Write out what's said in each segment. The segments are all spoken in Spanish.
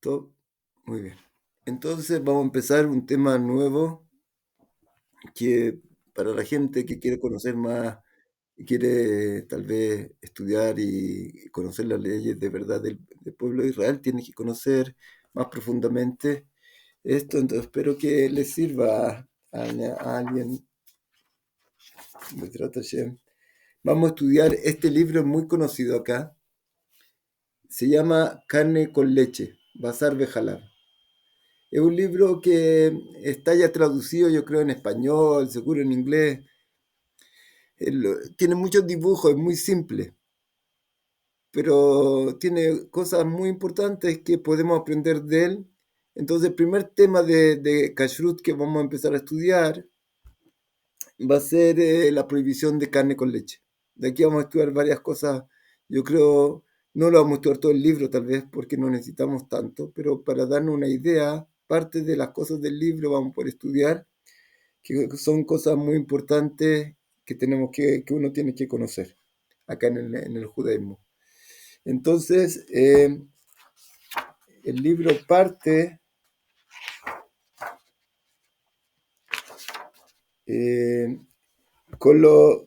Todo muy bien. Entonces vamos a empezar un tema nuevo que para la gente que quiere conocer más y quiere tal vez estudiar y conocer las leyes de verdad del pueblo de Israel, tiene que conocer más profundamente esto. Entonces espero que les sirva a alguien. Bezrat Hashem. Vamos a estudiar este libro muy conocido acá. Se llama Carne con leche, Bazar Bejalab. Es un libro que está ya traducido, yo creo, en español, seguro en inglés. Tiene muchos dibujos, es muy simple, pero tiene cosas muy importantes que podemos aprender de él. Entonces, el primer tema de Kashrut que vamos a empezar a estudiar va a ser la prohibición de carne con leche. De aquí vamos a estudiar varias cosas. Yo creo, no lo vamos a estudiar todo el libro tal vez porque no necesitamos tanto, pero para darnos una idea, parte de las cosas del libro vamos a poder estudiar, que son cosas muy importantes que que uno tiene que conocer acá en el judaísmo. Entonces, el libro parte eh,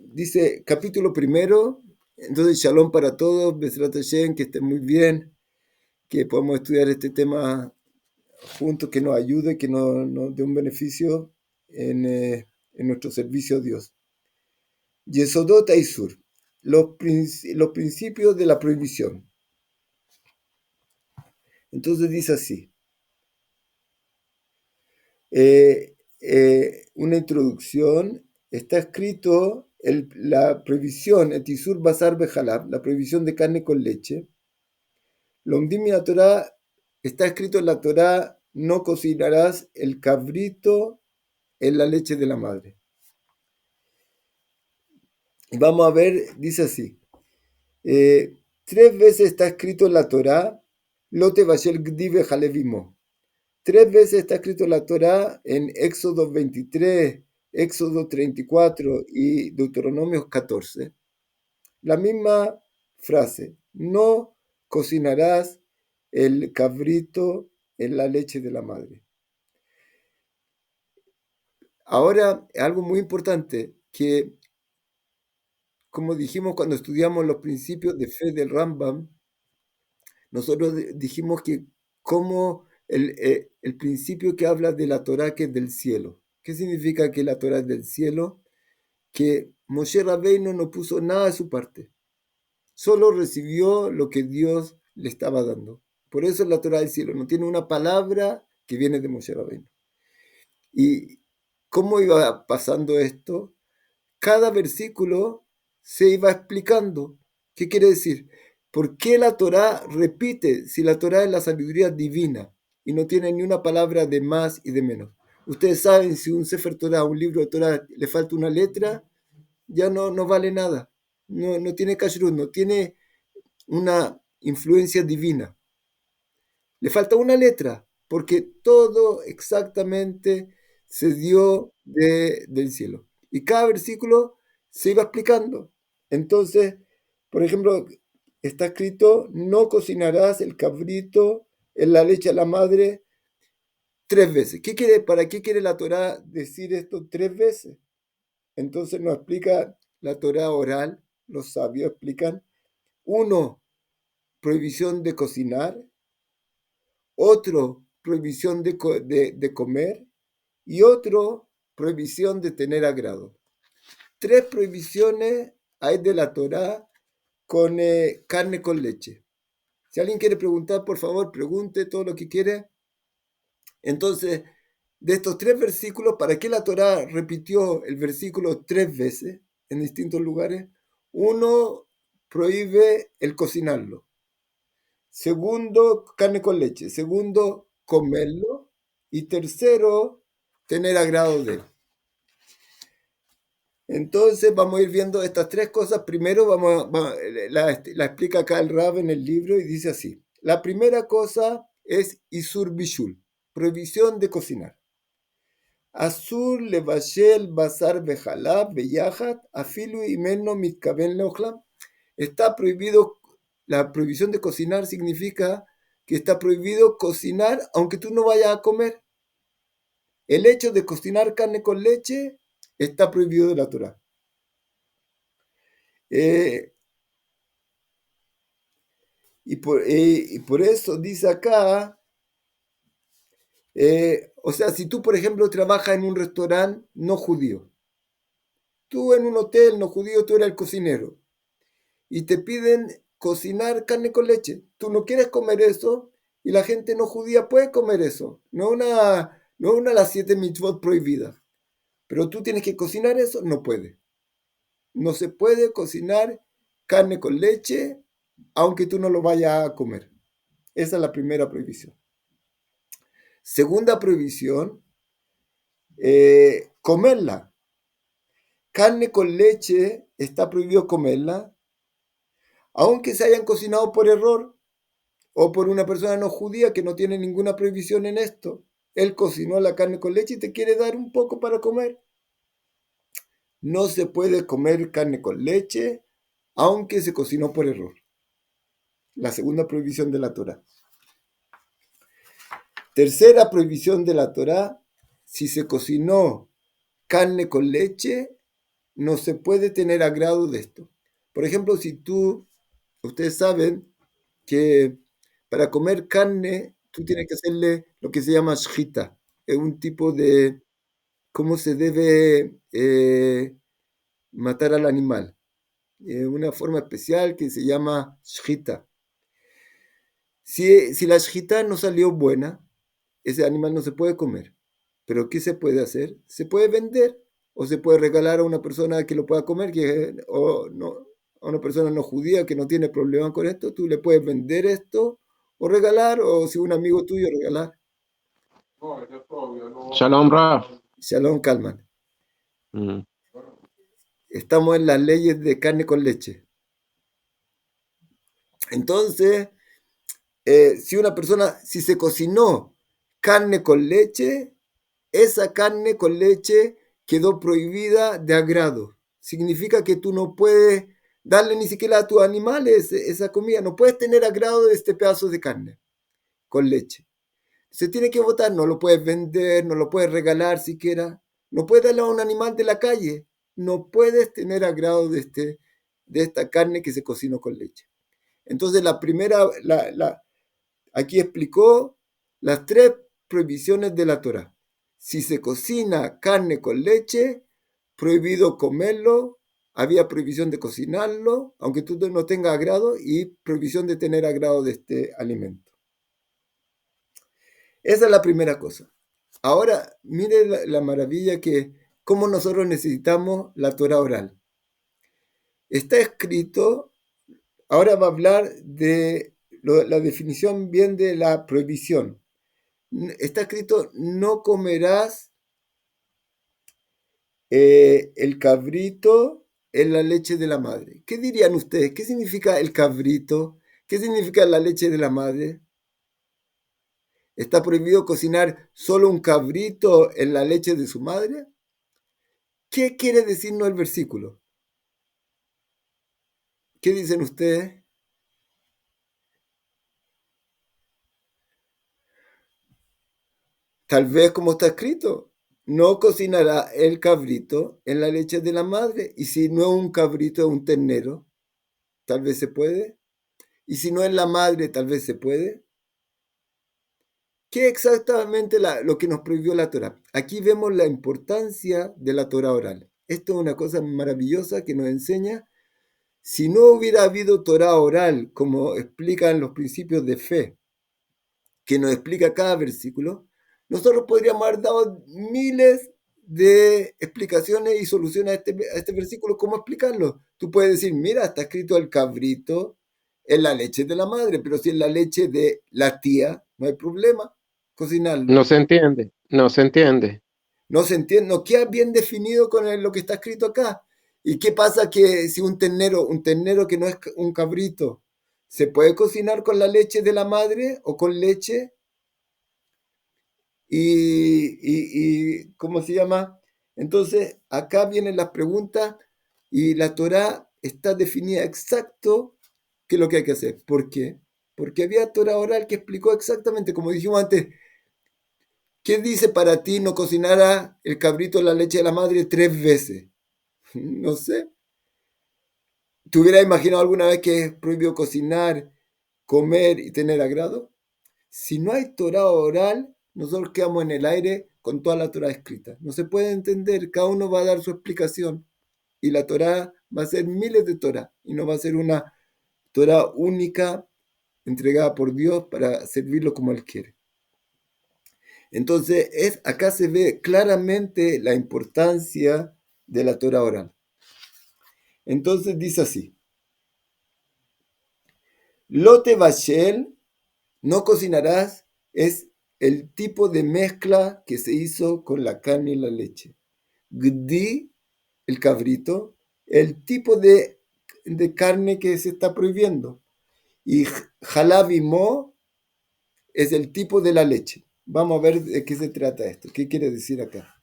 dice, capítulo primero, entonces Shalom para todos, Besrat Hashem, que estén muy bien, que podamos estudiar este tema juntos, que nos ayude, que nos dé un beneficio en nuestro servicio a Dios. Yesodot Aisur, los principios de la prohibición. Entonces dice así, una introducción, está escrito la prohibición, et Isur Basar Bejalab, la prohibición de carne con leche. Lomdim la Torah, está escrito en la Torah, no cocinarás el cabrito en la leche de la madre. Y vamos a ver, dice así, tres veces está escrito en la Torah, Lote Vashel Gdive Jalevimo. Tres veces está escrito en la Torah en Éxodo 23, Éxodo 34 y Deuteronomio 14. La misma frase, no cocinarás el cabrito en la leche de la madre. Ahora, algo muy importante, que como dijimos cuando estudiamos los principios de fe del Rambam, nosotros dijimos que como el principio que habla de la Torah que es del cielo. ¿Qué significa que la Torah es del cielo? Que Moshe Rabbeinu no puso nada de su parte, solo recibió lo que Dios le estaba dando. Por eso es la Torah del cielo, no tiene una palabra que viene de Moshe Rabbeinu. ¿Y cómo iba pasando esto? Cada versículo se iba explicando. ¿Qué quiere decir? ¿Por qué la Torá repite si la Torá es la sabiduría divina y no tiene ni una palabra de más y de menos? Ustedes saben, si un Sefer Torah, un libro de Torá, le falta una letra, ya no vale nada. No tiene kashrut, no tiene una influencia divina. Le falta una letra, porque todo exactamente se dio del cielo. Y cada versículo se iba explicando. Entonces, por ejemplo, está escrito, no cocinarás el cabrito en la leche de la madre tres veces. ¿Para qué quiere la Torá decir esto tres veces? Entonces nos explica la Torá oral, los sabios explican, uno, prohibición de cocinar, otro, prohibición de comer, y otro, prohibición de tener agrado. Tres prohibiciones hay de la Torá con carne con leche. Si alguien quiere preguntar, por favor, pregunte todo lo que quiere. Entonces, de estos tres versículos, ¿para qué la Torá repitió el versículo tres veces en distintos lugares? Uno, prohíbe el cocinarlo. Segundo, carne con leche. Segundo, comerlo. Y tercero, tener agrado de él. Entonces vamos a ir viendo estas tres cosas. Primero la explica acá el Rab en el libro y dice así. La primera cosa es Isur Bishul, prohibición de cocinar. Asur levashel basar bejalab beyachat afilu imeno mitkaben leochlam. Está prohibido, la prohibición de cocinar significa que está prohibido cocinar aunque tú no vayas a comer. El hecho de cocinar carne con leche está prohibido de la Torá. Eh, y por eso dice acá, o sea, si tú, por ejemplo, trabajas en un restaurante no judío, tú en un hotel no judío, tú eres el cocinero, y te piden cocinar carne con leche, tú no quieres comer eso, y la gente no judía puede comer eso, no una de las 7 mitzvot prohibidas, pero tú tienes que cocinar eso, no puede. No se puede cocinar carne con leche aunque tú no lo vayas a comer. Esa es la primera prohibición. Segunda prohibición, comerla. Carne con leche está prohibido comerla, aunque se hayan cocinado por error o por una persona no judía que no tiene ninguna prohibición en esto. Él cocinó la carne con leche y te quiere dar un poco para comer. No se puede comer carne con leche, aunque se cocinó por error. La segunda prohibición de la Torá. Tercera prohibición de la Torá, si se cocinó carne con leche, no se puede tener agrado de esto. Por ejemplo, ustedes saben que para comer carne, tú tienes que hacerle lo que se llama shchita. Es un tipo de cómo se debe matar al animal. Una forma especial que se llama shchita. Si la shchita no salió buena, ese animal no se puede comer. Pero ¿qué se puede hacer? Se puede vender o se puede regalar a una persona que lo pueda comer, o no, a una persona no judía que no tiene problema con esto. Tú le puedes vender esto o regalar, o si un amigo tuyo regalar. Shalom, Raf. Shalom Kalman. Mm. Estamos en las leyes de carne con leche. Entonces, si se cocinó carne con leche, esa carne con leche quedó prohibida de agrado. Significa que tú no puedes darle ni siquiera a tus animales esa comida, no puedes tener agrado de este pedazo de carne con leche. Se tiene que botar, no lo puedes vender, no lo puedes regalar siquiera, no puedes darle a un animal de la calle, no puedes tener agrado de esta carne que se cocinó con leche. Entonces aquí explicó las 3 prohibiciones de la Torá. Si se cocina carne con leche, prohibido comerlo, había prohibición de cocinarlo, aunque tú no tengas agrado, y prohibición de tener agrado de este alimento. Esa es la primera cosa. Ahora, mire la maravilla cómo nosotros necesitamos la Torá oral. Está escrito, ahora va a hablar de la definición bien de la prohibición. Está escrito, no comerás el cabrito en la leche de la madre. ¿Qué dirían ustedes? ¿Qué significa el cabrito? ¿Qué significa la leche de la madre? ¿Está prohibido cocinar solo un cabrito en la leche de su madre? ¿Qué quiere decirnos el versículo? ¿Qué dicen ustedes? Tal vez como está escrito, no cocinará el cabrito en la leche de la madre. Y si no es un cabrito, es un ternero, tal vez se puede. Y si no es la madre, tal vez se puede. ¿Qué es exactamente lo que nos prohibió la Torá? Aquí vemos la importancia de la Torá oral. Esto es una cosa maravillosa que nos enseña. Si no hubiera habido Torá oral, como explican los principios de fe, que nos explica cada versículo, nosotros podríamos haber dado miles de explicaciones y soluciones a este versículo. ¿Cómo explicarlo? Tú puedes decir, mira, está escrito el cabrito en la leche de la madre, pero si es la leche de la tía, no hay problema No cocinarlo. se entiende, no se entiende. No se entiende, no queda bien definido con lo que está escrito acá. ¿Y qué pasa que si un ternero que no es un cabrito, se puede cocinar con la leche de la madre o con leche? ¿Cómo se llama? Entonces, acá vienen las preguntas y la Torá está definida exacto qué es lo que hay que hacer. ¿Por qué? porque había Torah oral que explicó exactamente, como dijimos antes, ¿qué dice para ti no cocinar el cabrito en la leche de la madre 3 veces? No sé. ¿Te hubieras imaginado alguna vez que es prohibido cocinar, comer y tener agrado? Si no hay Torah oral, nosotros quedamos en el aire con toda la Torah escrita. No se puede entender, cada uno va a dar su explicación. Y la Torah va a ser miles de Torah y no va a ser una Torah única entregada por Dios para servirlo como Él quiere. Entonces, acá se ve claramente la importancia de la Torah oral. Entonces dice así: Lote Bashel, no cocinarás, es el tipo de mezcla que se hizo con la carne y la leche. Gdi, el cabrito, el tipo de carne que se está prohibiendo. Y Halab y Mo es el tipo de la leche. Vamos a ver de qué se trata esto, qué quiere decir acá.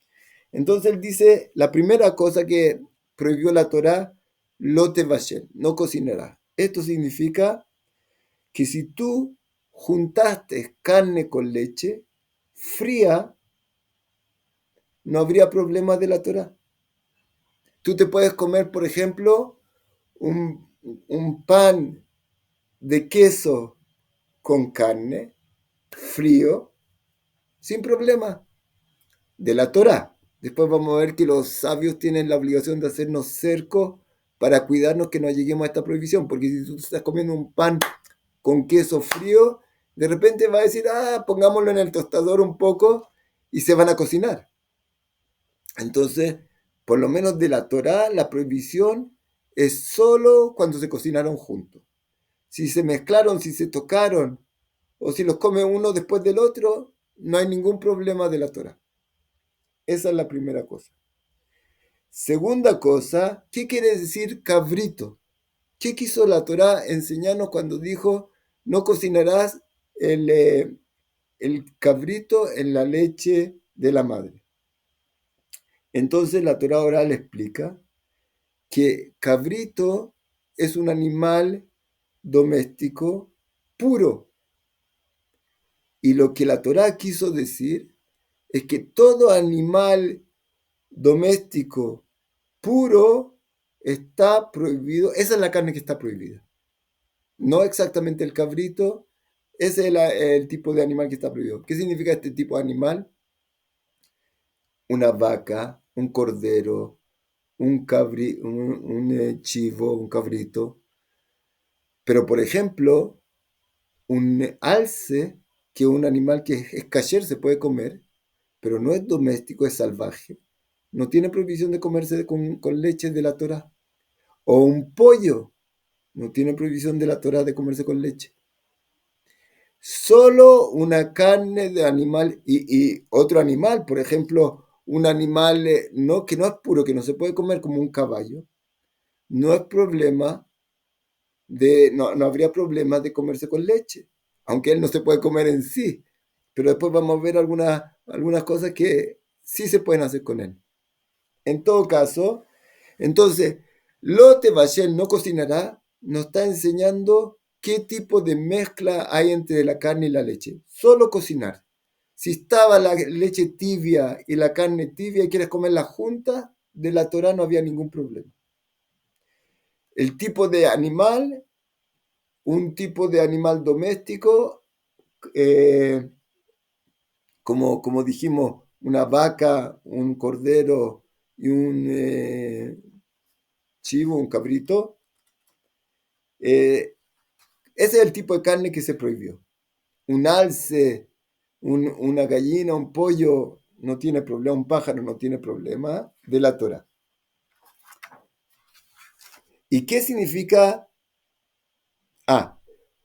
Entonces él dice, la primera cosa que prohibió la Torá, lote bashel, no cocinarás. Esto significa que si tú juntaste carne con leche fría, no habría problema de la Torá. Tú te puedes comer, por ejemplo, un pan de queso con carne frío, sin problema, de la Torá. Después vamos a ver que los sabios tienen la obligación de hacernos cerco para cuidarnos que no lleguemos a esta prohibición, porque si tú estás comiendo un pan con queso frío, de repente va a decir, pongámoslo en el tostador un poco y se van a cocinar. Entonces, por lo menos de la Torá, la prohibición es solo cuando se cocinaron juntos. Si se mezclaron, si se tocaron, o si los come uno después del otro, no hay ningún problema de la Torá. Esa es la primera cosa. Segunda cosa, ¿qué quiere decir cabrito? ¿Qué quiso la Torá enseñarnos cuando dijo no cocinarás el cabrito en la leche de la madre? Entonces la Torá oral explica que cabrito es un animal doméstico puro. Y lo que la Torá quiso decir es que todo animal doméstico puro está prohibido. Esa es la carne que está prohibida. No exactamente el cabrito, ese es el tipo de animal que está prohibido. ¿Qué significa este tipo de animal? Una vaca, un cordero, un chivo, un cabrito. Pero, por ejemplo, un alce, que es un animal que es kasher, se puede comer, pero no es doméstico, es salvaje. No tiene prohibición de comerse con leche de la Torá. O un pollo, no tiene prohibición de la Torá de comerse con leche. Solo una carne de animal y otro animal, por ejemplo, un animal que no es puro, que no se puede comer como un caballo, no es problema no habría problema de comerse con leche, aunque él no se puede comer en sí, pero después vamos a ver algunas cosas que sí se pueden hacer con él. En todo caso, entonces, Lote Bashel no cocinará, nos está enseñando qué tipo de mezcla hay entre la carne y la leche. Solo cocinar. Si estaba la leche tibia y la carne tibia y quieres comerla junta, de la Torah no había ningún problema. El tipo de animal, un tipo de animal doméstico, eh, como dijimos, una vaca, un cordero y un chivo, un cabrito, ese es el tipo de carne que se prohibió. Un alce, una gallina, un pollo, no tiene problema, un pájaro no tiene problema de la Torah. ¿Y qué significa?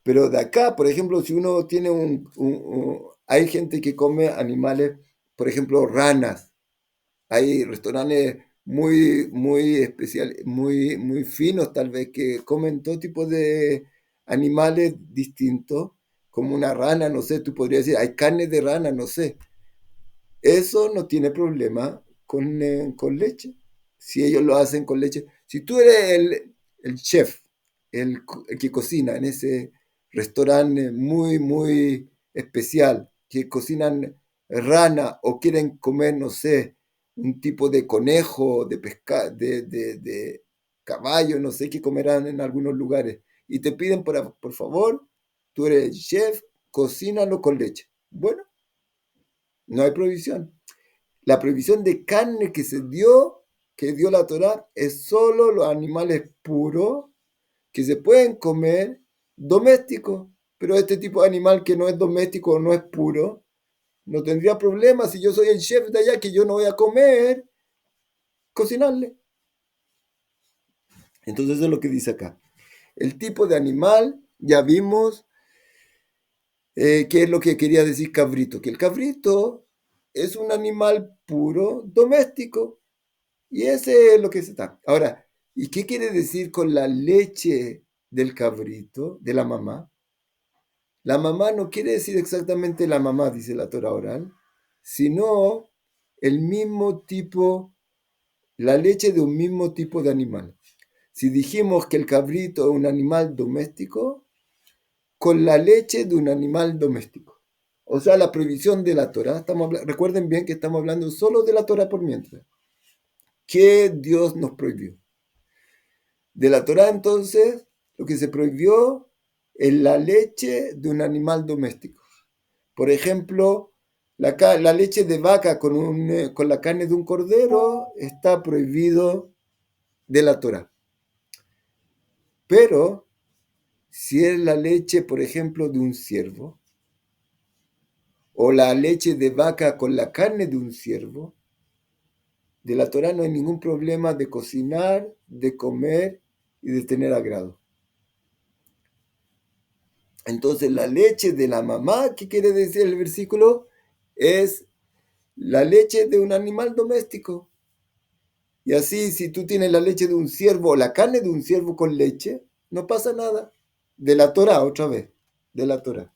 Pero de acá, por ejemplo, si uno tiene hay gente que come animales, por ejemplo, ranas. Hay restaurantes muy especiales, muy finos tal vez, que comen todo tipo de animales distintos, como una rana, no sé, tú podrías decir, hay carne de rana, no sé. Eso no tiene problema con leche, si ellos lo hacen con leche. Si tú eres el chef, el que cocina en ese restaurante muy, muy especial, que cocinan rana o quieren comer, no sé, un tipo de conejo, de de caballo, no sé qué comerán en algunos lugares. Y te piden, por favor, tú eres chef, cocínalo con leche. Bueno, no hay prohibición. La prohibición de carne que dio la Torá, es solo los animales puros que se pueden comer domésticos. Pero este tipo de animal que no es doméstico o no es puro, no tendría problema si yo soy el chef de allá que yo no voy a comer, cocinarle. Entonces eso es lo que dice acá. El tipo de animal, ya vimos qué es lo que quería decir cabrito, que el cabrito es un animal puro doméstico. Y ese es lo que se está. Ahora, ¿y qué quiere decir con la leche del cabrito, de la mamá? La mamá no quiere decir exactamente la mamá, dice la Torah oral, sino el mismo tipo, la leche de un mismo tipo de animal. Si dijimos que el cabrito es un animal doméstico, con la leche de un animal doméstico. O sea, la prohibición de la Torah, recuerden bien que estamos hablando solo de la Torah por mientras. ¿Qué Dios nos prohibió? De la Torá, entonces, lo que se prohibió es la leche de un animal doméstico. Por ejemplo, la leche de vaca con la carne de un cordero está prohibido de la Torá. Pero si es la leche, por ejemplo, de un ciervo, o la leche de vaca con la carne de un ciervo, de la Torá no hay ningún problema de cocinar, de comer y de tener agrado. Entonces la leche de la mamá, ¿qué quiere decir el versículo? Es la leche de un animal doméstico. Y así, si tú tienes la leche de un ciervo o la carne de un ciervo con leche, no pasa nada. De la Torah, otra vez, de la Torah.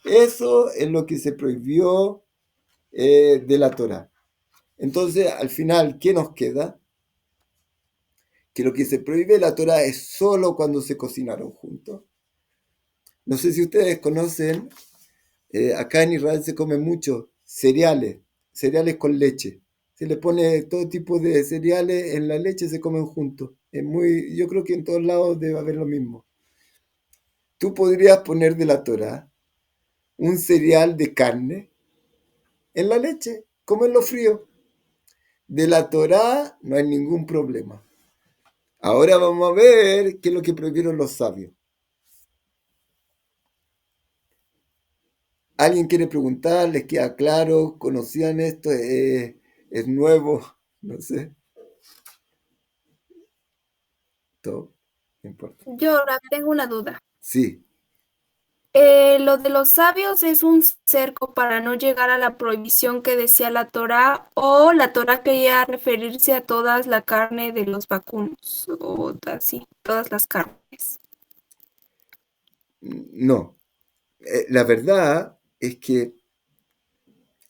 Eso es lo que se prohibió de la Torah. Entonces, al final, ¿qué nos queda? Que lo que se prohíbe de la Torah es solo cuando se cocinaron juntos. No sé si ustedes conocen. Acá en Israel se come mucho cereales, cereales con leche. Se le pone todo tipo de cereales en la leche, se comen juntos. Yo creo que en todos lados debe haber lo mismo. Tú podrías poner de la Torah un cereal de carne en la leche, comerlo frío. De la Torah no hay ningún problema. Ahora vamos a ver qué es lo que prohibieron los sabios. ¿Alguien quiere preguntar? ¿Les queda claro? ¿Conocían esto? ¿Es nuevo? No sé. Todo, no importa. Yo ahora tengo una duda. Sí, Lo de los sabios es un cerco para no llegar a la prohibición que decía la Torá, o la Torá quería referirse a toda la carne de los vacunos, o así, todas las carnes. no. La verdad es que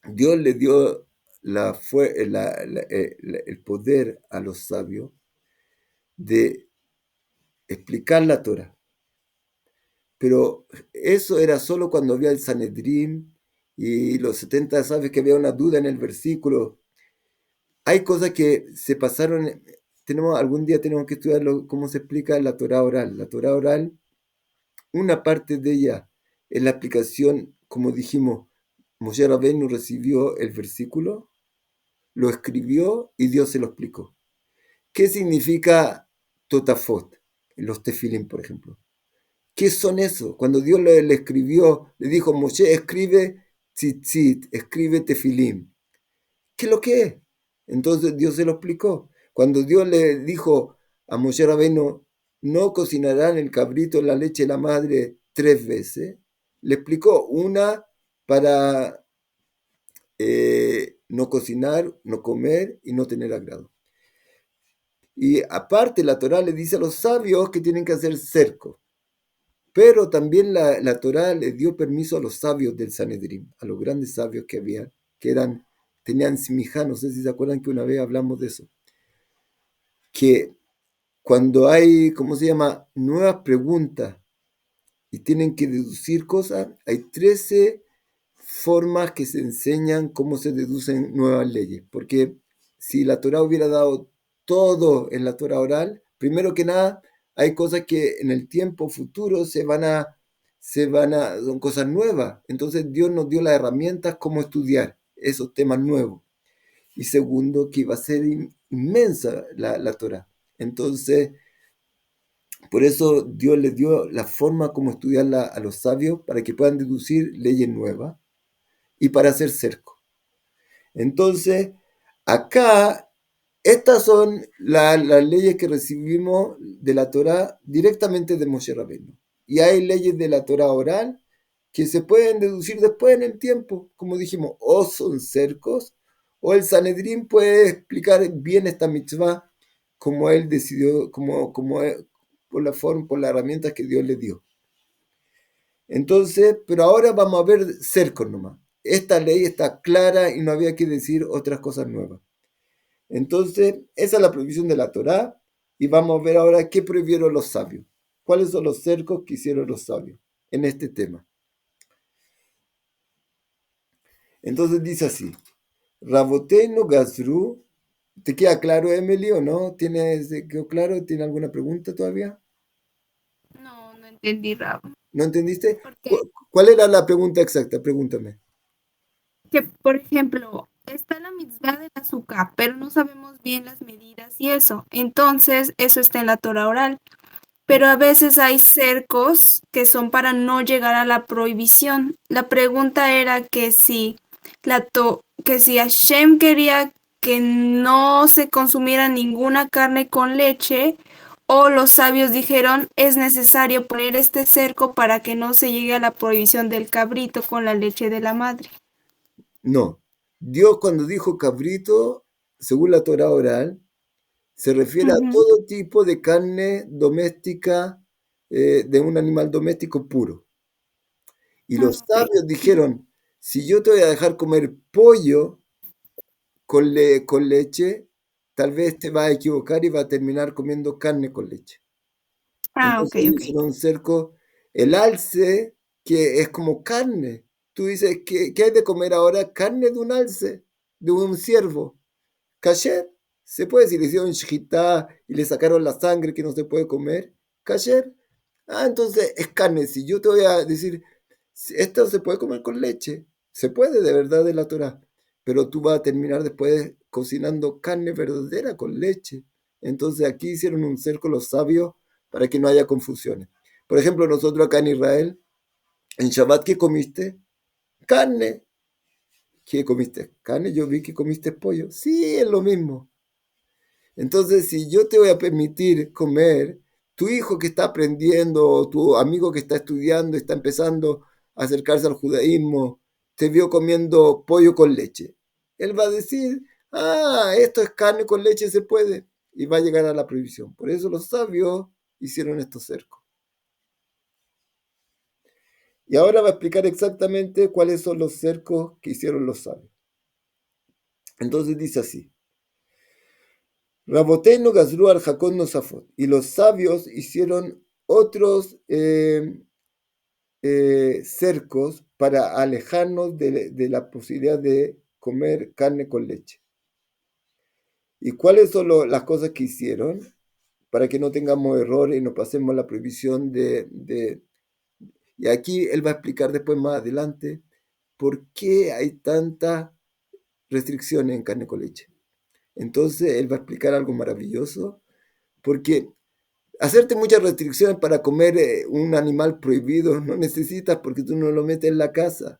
Dios le dio el poder a los sabios de explicar la Torah. Pero eso era solo cuando había el Sanedrín y los 70 sabios que había una duda en el versículo. Hay cosas que se pasaron. Algún día tenemos que estudiar cómo se explica la Torah oral. La Torah oral, una parte de ella es la aplicación, como dijimos, Moshe Rabbeinu recibió el versículo, lo escribió y Dios se lo explicó. ¿Qué significa totafot? Los tefilim, por ejemplo. ¿Qué son eso? Cuando Dios le escribió, le dijo, Moshe, escribe tzitzit, escribe tefilim. ¿Qué es lo que es? Entonces Dios se lo explicó. Cuando Dios le dijo a Moshe Rabbeinu, no cocinarán el cabrito en la leche de la madre 3 veces, le explicó una para no cocinar, no comer y no tener agrado. Y aparte la Torá le dice a los sabios que tienen que hacer cerco. Pero también la Torá le dio permiso a los sabios del Sanedrín, a los grandes sabios que había, tenían simijá, no sé si se acuerdan que una vez hablamos de eso, que cuando hay, ¿cómo se llama?, nuevas preguntas y tienen que deducir cosas, hay 13 formas que se enseñan cómo se deducen nuevas leyes. Porque si la Torá hubiera dado todo en la Torá oral, primero que nada, hay cosas que en el tiempo futuro son cosas nuevas. Entonces Dios nos dio las herramientas cómo estudiar esos temas nuevos. Y segundo, que iba a ser inmensa la Torá. Entonces, por eso Dios les dio la forma como estudiarla a los sabios para que puedan deducir leyes nuevas y para hacer cerco. Entonces, acá, estas son las leyes que recibimos de la Torá directamente de Moshe Rabbeinu. Y hay leyes de la Torá oral que se pueden deducir después en el tiempo, como dijimos, o son cercos, o el Sanedrín puede explicar bien esta mitzvah como él decidió, por la forma, por las herramientas que Dios le dio. Entonces, pero ahora vamos a ver cercos nomás. Esta ley está clara y no había que decir otras cosas nuevas. Entonces, esa es la prohibición de la Torá y vamos a ver ahora qué prohibieron los sabios. ¿Cuáles son los cercos que hicieron los sabios en este tema? Entonces dice así, Raboteinu Gazru, ¿te queda claro, Emily, o no? ¿Quedó claro? ¿Tiene alguna pregunta todavía? No entendí, Rab. ¿No entendiste? Porque, ¿Cuál era la pregunta exacta? Pregúntame. que, por ejemplo, está la mitzvah del azúcar, pero no sabemos bien las medidas y eso. Entonces, eso está en la Torah oral. Pero a veces hay cercos que son para no llegar a la prohibición. La pregunta era que si Hashem quería que no se consumiera ninguna carne con leche, o los sabios dijeron es necesario poner este cerco para que no se llegue a la prohibición del cabrito con la leche de la madre. No. Dios cuando dijo cabrito, según la Torah oral, se refiere a Ujú. todo tipo de carne doméstica, de un animal doméstico puro. Y los Ah, ok. sabios dijeron, si yo te voy a dejar comer pollo con leche, tal vez te vas a equivocar y vas a terminar comiendo carne con leche. Ah, ok, Entonces ellos ok. hicieron un cerco, el alce, que es como carne. Tú dices, ¿qué hay de comer ahora? Carne de un alce, de un ciervo. Kasher, se puede decir, le hicieron shjitá y le sacaron la sangre que no se puede comer. Kasher, entonces es carne. Si yo te voy a decir, esto se puede comer con leche, se puede de verdad de la Torah, pero tú vas a terminar después cocinando carne verdadera con leche. Entonces aquí hicieron un cerco los sabios para que no haya confusiones. Por ejemplo, nosotros acá en Israel, en Shabbat, ¿qué comiste? Carne. ¿Qué comiste? Carne, yo vi que comiste pollo. Sí, es lo mismo. Entonces, si yo te voy a permitir comer, tu hijo que está aprendiendo, o tu amigo que está estudiando, está empezando a acercarse al judaísmo, te vio comiendo pollo con leche. Él va a decir, esto es carne con leche, se puede. Y va a llegar a la prohibición. Por eso los sabios hicieron estos cercos. Y ahora va a explicar exactamente cuáles son los cercos que hicieron los sabios. Entonces dice así. Raboteno Gazru al Jacón Nosafot. Y los sabios hicieron otros cercos para alejarnos de la posibilidad de comer carne con leche. ¿Y cuáles son las cosas que hicieron? Para que no tengamos errores y no pasemos la prohibición Y aquí él va a explicar después más adelante por qué hay tantas restricciones en carne con leche. Entonces él va a explicar algo maravilloso, porque hacerte muchas restricciones para comer un animal prohibido no necesitas porque tú no lo metes en la casa.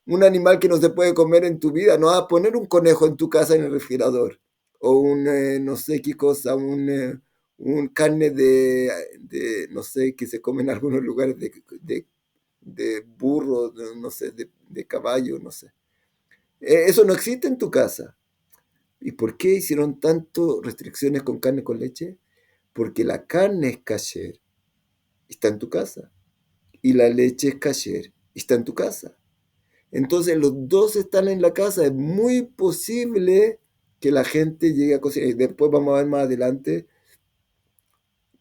Un animal que no se puede comer en tu vida, no vas a poner un conejo en tu casa en el refrigerador. O no sé qué cosa, un carne no sé, que se come en algunos lugares de burro, no sé, de caballo, no sé. Eso no existe en tu casa. ¿Y por qué hicieron tanto restricciones con carne con leche? Porque la carne es kasher, está en tu casa. Y la leche es kasher, está en tu casa. Entonces los dos están en la casa. Es muy posible que la gente llegue a cocinar. Y después vamos a ver más adelante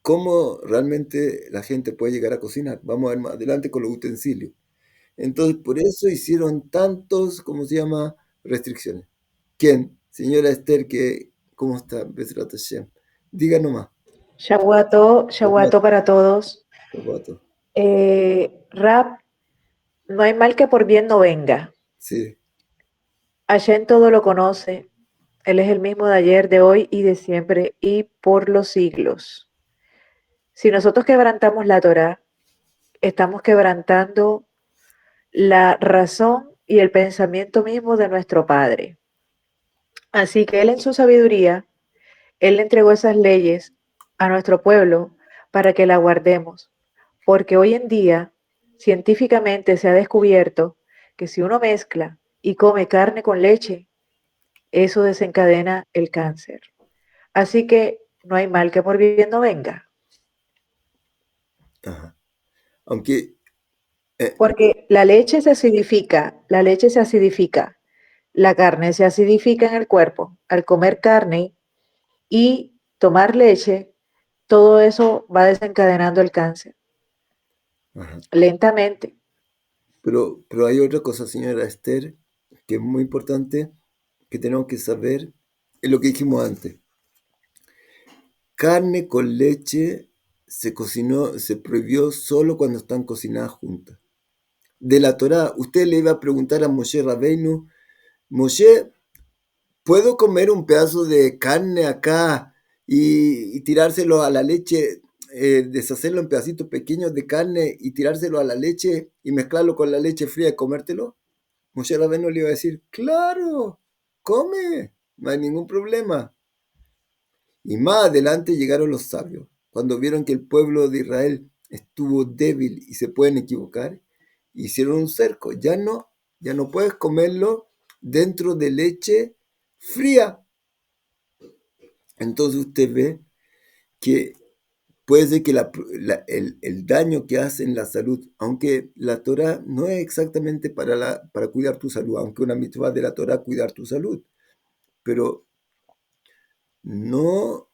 cómo realmente la gente puede llegar a cocinar. Vamos a ver más adelante con los utensilios. Entonces, por eso hicieron tantos, ¿cómo se llama? Restricciones. ¿Quién? Señora Esther, ¿cómo está? Besrat Hashem. Diga nomás. Shawato, Shawato para todos. Zapato. Rap, no hay mal que por bien no venga. Sí. Hashem todo lo conoce. Él es el mismo de ayer, de hoy y de siempre y por los siglos. Si nosotros quebrantamos la Torá, estamos quebrantando la razón y el pensamiento mismo de nuestro Padre. Así que Él en su sabiduría, Él le entregó esas leyes a nuestro pueblo para que la guardemos. Porque hoy en día, científicamente se ha descubierto que si uno mezcla y come carne con leche, eso desencadena el cáncer. Así que no hay mal que por bien no venga. Ajá. Aunque, Porque la leche se acidifica, la carne se acidifica en el cuerpo. Al comer carne y tomar leche, todo eso va desencadenando el cáncer, ajá. lentamente. Pero hay otra cosa, señora Esther, que es muy importante, que tenemos que saber, es lo que dijimos antes. Carne con leche se prohibió solo cuando están cocinadas juntas. De la Torá, usted le iba a preguntar a Moshe Rabbeinu, Moshe, ¿puedo comer un pedazo de carne acá y tirárselo a la leche, deshacerlo en pedacitos pequeños de carne y tirárselo a la leche y mezclarlo con la leche fría y comértelo? Moshe Rabbeinu le iba a decir, claro, come, no hay ningún problema. Y más adelante llegaron los sabios, cuando vieron que el pueblo de Israel estuvo débil y se pueden equivocar, hicieron un cerco. Ya no puedes comerlo dentro de leche fría. Entonces usted ve que puede ser que el daño que hace en la salud, aunque la Torah no es exactamente para cuidar tu salud, aunque una mitzvah de la Torah cuidar tu salud, pero no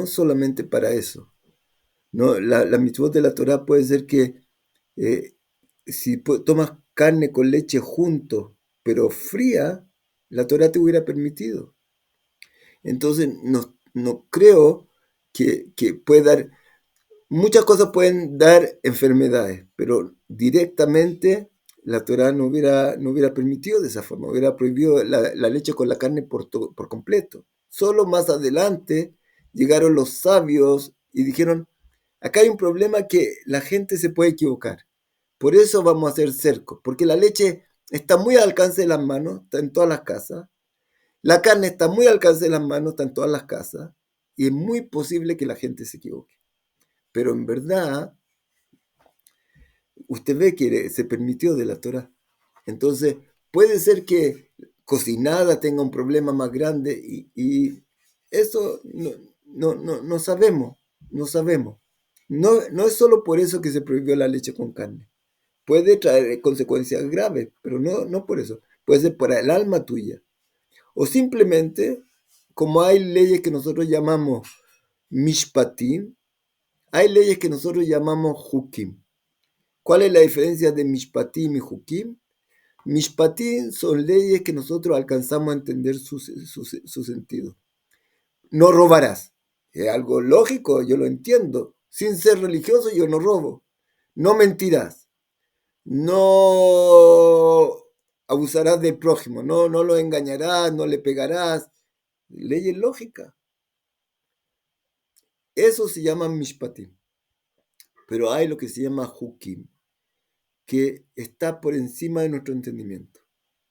solamente para eso. No, la mitzvot de la Torah puede ser que eh, si tomas carne con leche junto, pero fría, la Torah te hubiera permitido. Entonces, no creo que puede dar, muchas cosas pueden dar enfermedades, pero directamente la Torah no hubiera permitido de esa forma, hubiera prohibido la leche con la carne por completo. Solo más adelante llegaron los sabios y dijeron, acá hay un problema que la gente se puede equivocar. Por eso vamos a hacer cerco, porque la leche está muy al alcance de las manos, está en todas las casas. La carne está muy al alcance de las manos, está en todas las casas. Y es muy posible que la gente se equivoque. Pero en verdad, usted ve que se permitió de la Torah. Entonces, puede ser que cocinada tenga un problema más grande y eso no sabemos, no sabemos. No es solo por eso que se prohibió la leche con carne. Puede traer consecuencias graves, pero no por eso. Puede ser para el alma tuya. O simplemente, como hay leyes que nosotros llamamos mishpatim, hay leyes que nosotros llamamos hukim. ¿Cuál es la diferencia de mishpatim y hukim? Mishpatim son leyes que nosotros alcanzamos a entender su sentido. No robarás. Es algo lógico, yo lo entiendo. Sin ser religioso, yo no robo. No mentirás. No abusarás del prójimo. No lo engañarás, no le pegarás. Leyes lógicas. Eso se llama mishpatim. Pero hay lo que se llama hukim, que está por encima de nuestro entendimiento.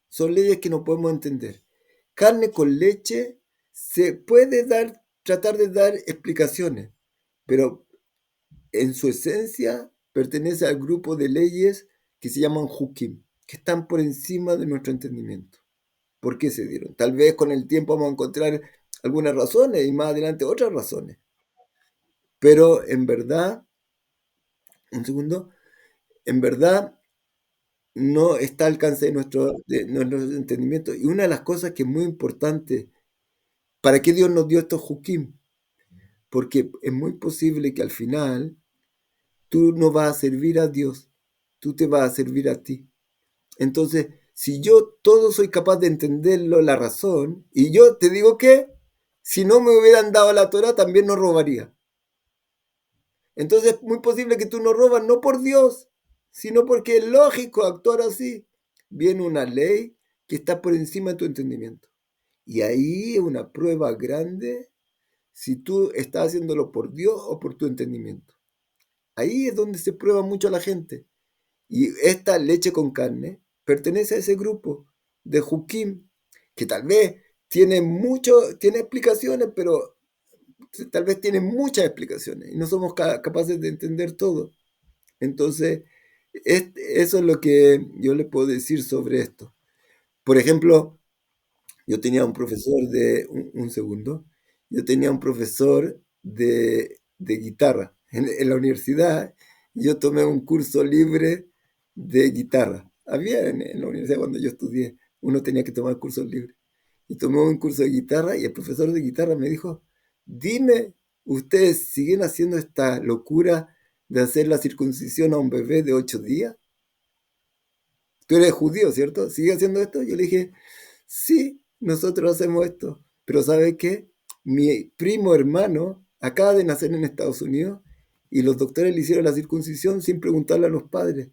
Son leyes que no podemos entender. Carne con leche se puede tratar de dar explicaciones, pero en su esencia pertenece al grupo de leyes que se llaman hukim, que están por encima de nuestro entendimiento. ¿Por qué se dieron? Tal vez con el tiempo vamos a encontrar algunas razones y más adelante otras razones. Pero en verdad, un segundo, en verdad no está al alcance de nuestro entendimiento. Y una de las cosas que es muy importante, ¿para qué Dios nos dio estos hukim? porque es muy posible que al final tú no vas a servir a Dios, tú te vas a servir a ti. Entonces, si yo todo soy capaz de entenderlo, la razón, y yo te digo que si no me hubieran dado la Torah, también no robaría. Entonces es muy posible que tú no robas, no por Dios, sino porque es lógico actuar así. Viene una ley que está por encima de tu entendimiento. Y ahí es una prueba grande si tú estás haciéndolo por Dios o por tu entendimiento. Ahí es donde se prueba mucho a la gente. Y esta leche con carne pertenece a ese grupo de Jukim, que tal vez tiene explicaciones, pero tal vez tiene muchas explicaciones y no somos capaces de entender todo. Entonces, eso es lo que yo le puedo decir sobre esto. Por ejemplo, yo tenía un profesor un segundo, yo tenía un profesor de guitarra en la universidad. Yo tomé un curso libre de guitarra. Había en la universidad cuando yo estudié, uno tenía que tomar cursos libres. Y tomé un curso de guitarra y el profesor de guitarra me dijo, dime, ¿ustedes siguen haciendo esta locura de hacer la circuncisión a un bebé de 8 días? Tú eres judío, ¿cierto? ¿Sigue haciendo esto? Yo le dije, sí, nosotros hacemos esto. Pero ¿sabe qué? Mi primo hermano acaba de nacer en Estados Unidos y los doctores le hicieron la circuncisión sin preguntarle a los padres.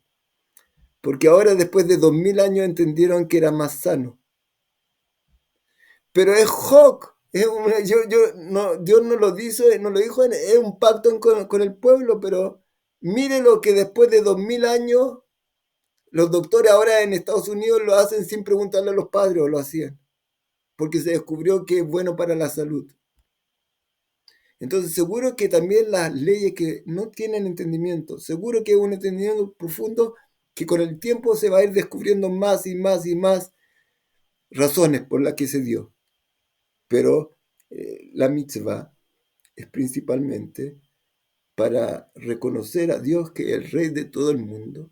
Porque ahora, después de 2000 años, entendieron que era más sano. Pero es Hok. Dios no lo dijo, es un pacto con el pueblo, pero mire lo que después de 2000 años, los doctores ahora en Estados Unidos lo hacen sin preguntarle a los padres, o lo hacían, porque se descubrió que es bueno para la salud. Entonces, seguro que también las leyes que no tienen entendimiento, seguro que es un entendimiento profundo que con el tiempo se va a ir descubriendo más y más y más razones por las que se dio. Pero la mitzvah es principalmente para reconocer a Dios que es el Rey de todo el mundo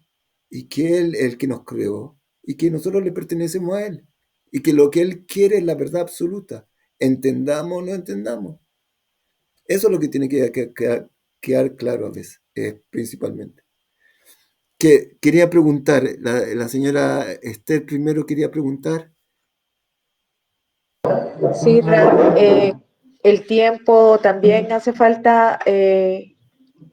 y que Él es el que nos creó y que nosotros le pertenecemos a Él y que lo que Él quiere es la verdad absoluta, entendamos o no entendamos. Eso es lo que tiene que quedar claro a veces, principalmente. Que quería preguntar, la señora Esther primero quería preguntar. Sí, el tiempo también hace falta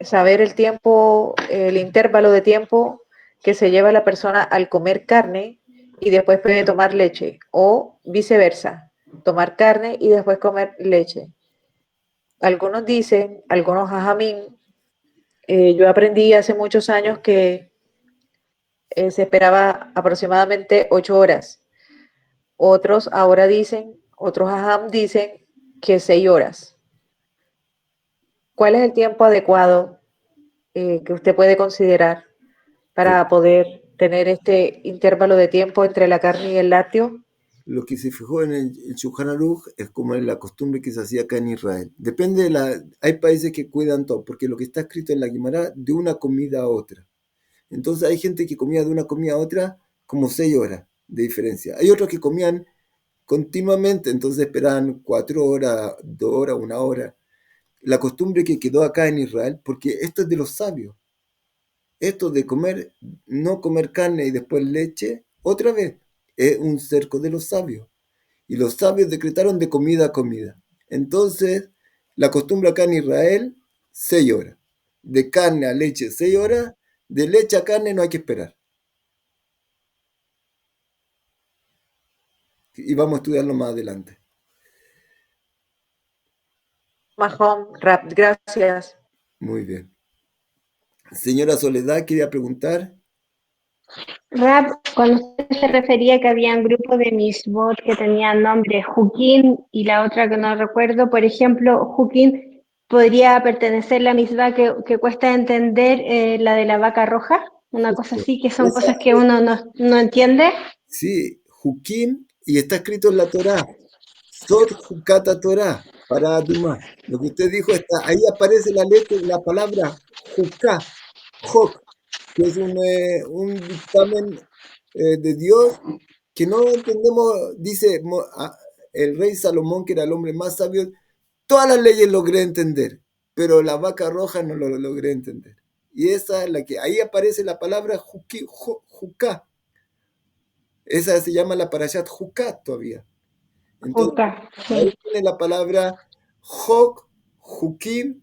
saber el tiempo, el intervalo de tiempo que se lleva la persona al comer carne y después puede tomar leche, o viceversa, tomar carne y después comer leche. Algunos dicen, algunos jajamín, yo aprendí hace muchos años que se esperaba aproximadamente 8 horas. Otros ahora dicen, otros jajam dicen que 6 horas. ¿Cuál es el tiempo adecuado que usted puede considerar para poder tener este intervalo de tiempo entre la carne y el lácteo? Lo que se fijó en el Shulchan Aruch es como la costumbre que se hacía acá en Israel. Depende hay países que cuidan todo, porque lo que está escrito en la Guimara, de una comida a otra. Entonces hay gente que comía de una comida a otra como 6 horas de diferencia. Hay otros que comían continuamente, entonces esperaban 4 horas, 2 horas, 1 hora. La costumbre que quedó acá en Israel, porque esto es de los sabios. Esto de no comer carne y después leche, otra vez, es un cerco de los sabios. Y los sabios decretaron de comida a comida. Entonces, la costumbre acá en Israel, 6 horas. De carne a leche, 6 horas. De leche a carne no hay que esperar. Y vamos a estudiarlo más adelante. Mahom, Rap, gracias. Muy bien. Señora Soledad, quería preguntar. Rap, cuando usted se refería que había un grupo de misbot que tenían nombre Jukin y la otra que no recuerdo, por ejemplo, Jukin podría pertenecer a la misma que cuesta entender, la de la vaca roja, una cosa así, que son cosas que uno no entiende. Sí, Jukim, y está escrito en la Torá. Sot Jukata Torá, para Adumá. Lo que usted dijo está, ahí aparece la palabra Juká, Jok, que es un dictamen de Dios que no entendemos, dice el rey Salomón, que era el hombre más sabio, todas las leyes logré entender. pero la vaca roja no lo logré entender. Y esa es la que, ahí aparece la palabra juká. Esa se llama la parashat Juká todavía. Entonces, Juca, ahí sí. tiene la palabra Jok, Jukim,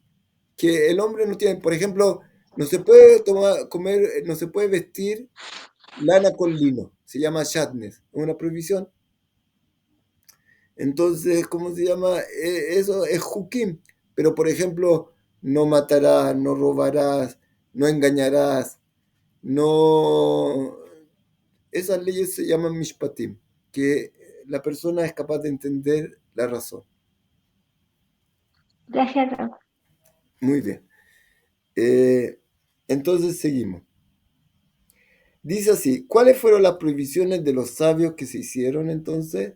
que el hombre no tiene. Por ejemplo, no se puede comer, no se puede vestir lana con lino. Se llama shatnes, es una prohibición. Entonces, ¿cómo se llama? Eso es Jukim. Pero, por ejemplo, no matarás, no robarás, no engañarás, no. Esas leyes se llaman mishpatim, que la persona es capaz de entender la razón. Gracias, Rab. Muy bien. Entonces seguimos. Dice así, ¿cuáles fueron las prohibiciones de los sabios que se hicieron entonces?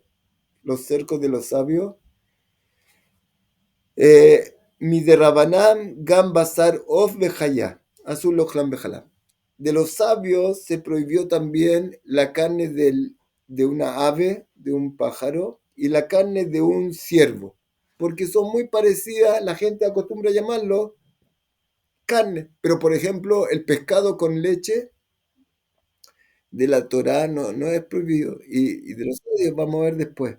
Los cercos de los sabios. Miderabanam gam basar of bejaya, azul ojlam bejalá. De los sabios se prohibió también la carne de una ave, de un pájaro, y la carne de un ciervo, porque son muy parecidas, la gente acostumbra a llamarlo carne, pero por ejemplo el pescado con leche de la Torá no es prohibido, y de los sabios vamos a ver después.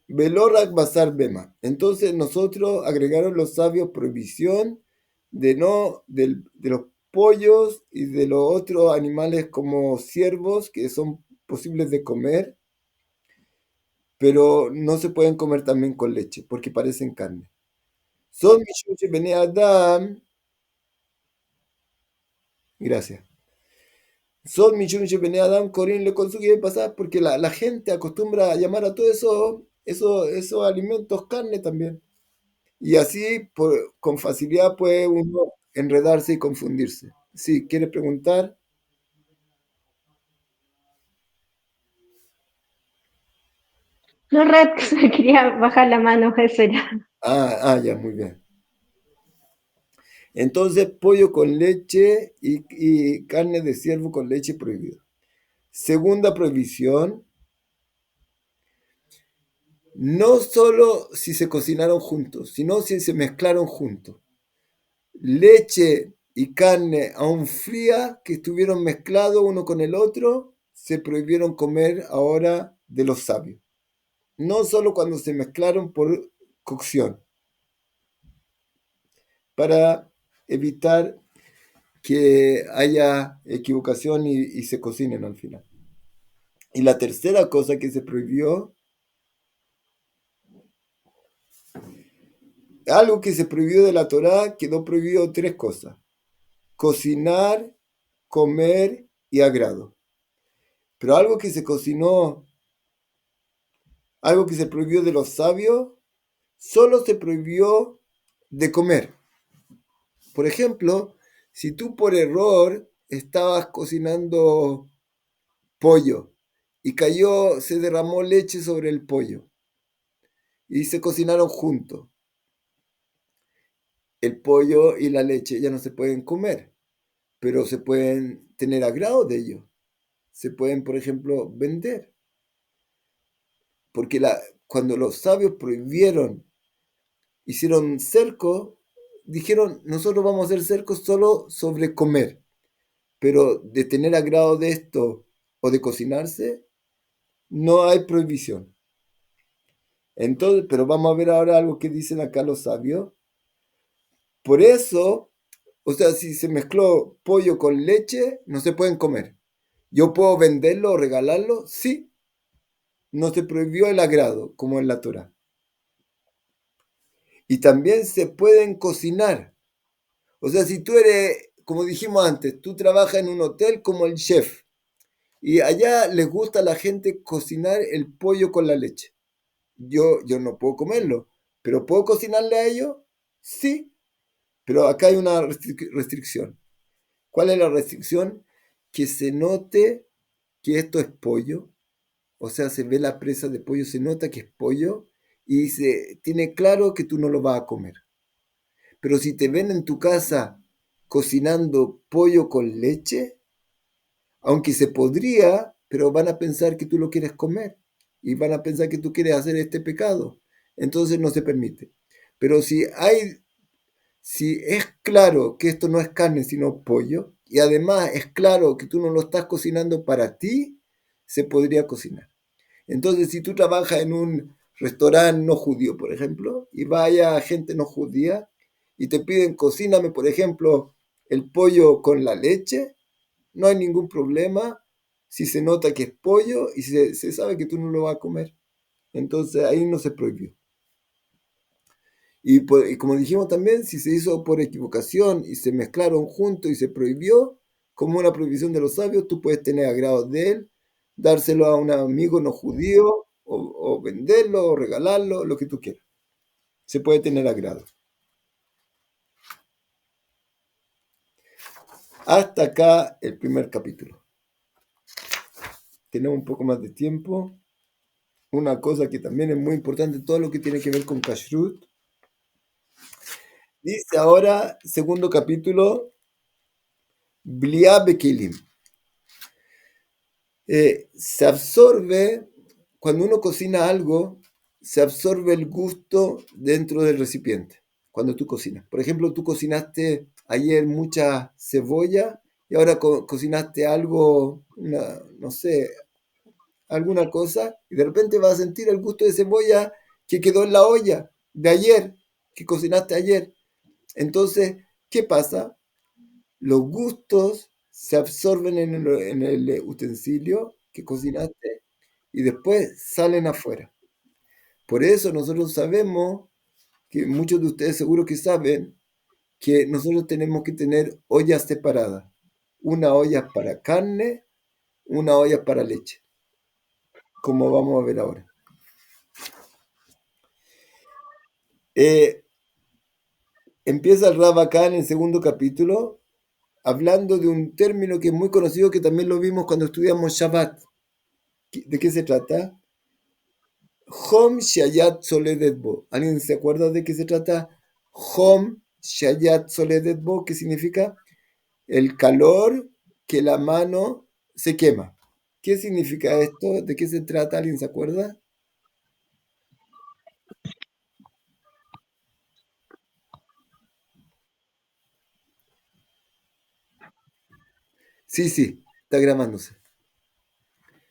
Velorak basar bema. Entonces nosotros agregaron los sabios prohibición de los pollos y de los otros animales como ciervos que son posibles de comer, pero no se pueden comer también con leche porque parecen carne. Son mishum bene Adam. Gracias. Son mishum bene Adam Corín le consigue pasar porque la gente acostumbra a llamar a todo esos alimentos carne también. Y así con facilidad puede uno enredarse y confundirse. Si quiere preguntar. No, Rab, quería bajar la mano, eso era. Ya, muy bien. Entonces, pollo con leche y carne de ciervo con leche prohibido. Segunda prohibición, no solo si se cocinaron juntos, sino si se mezclaron juntos. Leche y carne aún fría que estuvieron mezclados uno con el otro, se prohibieron comer ahora de los sabios. No solo cuando se mezclaron por cocción, para evitar que haya equivocación y se cocinen al final. Y la tercera cosa que se prohibió, algo que se prohibió de la Torá, quedó prohibido tres cosas: cocinar, comer y agrado. Pero algo que se cocinó, algo que se prohibió de los sabios, solo se prohibió de comer. Por ejemplo, si tú por error estabas cocinando pollo y se derramó leche sobre el pollo y se cocinaron juntos, el pollo y la leche ya no se pueden comer, pero se pueden tener agrado de ellos. Se pueden, por ejemplo, vender. Porque cuando los sabios prohibieron, hicieron cerco, dijeron, nosotros vamos a hacer cercos solo sobre comer, pero de tener agrado de esto o de cocinarse, no hay prohibición. Entonces, pero vamos a ver ahora algo que dicen acá los sabios. Por eso, o sea, si se mezcló pollo con leche, no se pueden comer. ¿Yo puedo venderlo o regalarlo? Sí. No se prohibió el agrado, como en la Torá. Y también se pueden cocinar. O sea, si tú eres, como dijimos antes, tú trabajas en un hotel como el chef, y allá les gusta a la gente cocinar el pollo con la leche. Yo no puedo comerlo, pero ¿puedo cocinarle a ellos? Sí, pero acá hay una restricción. ¿Cuál es la restricción? Que se note que esto es pollo, o sea, se ve la presa de pollo, se nota que es pollo y se tiene claro que tú no lo vas a comer. Pero si te ven en tu casa cocinando pollo con leche, aunque se podría, pero van a pensar que tú lo quieres comer y van a pensar que tú quieres hacer este pecado. Entonces no se permite. Pero si es claro que esto no es carne sino pollo, y además es claro que tú no lo estás cocinando para ti, se podría cocinar. Entonces, si tú trabajas en un restaurante no judío, por ejemplo, y vaya gente no judía y te piden cocíname, por ejemplo, el pollo con la leche, no hay ningún problema si se nota que es pollo y se sabe que tú no lo vas a comer. Entonces ahí no se prohibió. Y como dijimos también, si se hizo por equivocación y se mezclaron juntos y se prohibió, como una prohibición de los sabios, tú puedes tener agrado de él, dárselo a un amigo no judío, o venderlo, o regalarlo, lo que tú quieras. Se puede tener agrado. Hasta acá el primer capítulo. Tenemos un poco más de tiempo. Una cosa que también es muy importante, todo lo que tiene que ver con Kashrut. Dice ahora, segundo capítulo, Bliá Bekelim. Se absorbe, cuando uno cocina algo, se absorbe el gusto dentro del recipiente, cuando tú cocinas. Por ejemplo, tú cocinaste ayer mucha cebolla y ahora cocinaste algo, no sé, alguna cosa, y de repente vas a sentir el gusto de cebolla que quedó en la olla de ayer, que cocinaste ayer. Entonces, ¿qué pasa? Los gustos se absorben en el utensilio que cocinaste y después salen afuera. Por eso nosotros sabemos, que muchos de ustedes seguro que saben, que nosotros tenemos que tener ollas separadas. Una olla para carne, una olla para leche, como vamos a ver ahora. Empieza el Rab acá en el segundo capítulo, hablando de un término que es muy conocido, que también lo vimos cuando estudiamos Shabbat. ¿De qué se trata? Hom Shayat Soledetbo. ¿Alguien se acuerda de qué se trata? Hom Shayat Soledetbo, ¿qué significa? El calor que la mano se quema. ¿Qué significa esto? ¿De qué se trata? ¿Alguien se acuerda? Sí, está grabándose.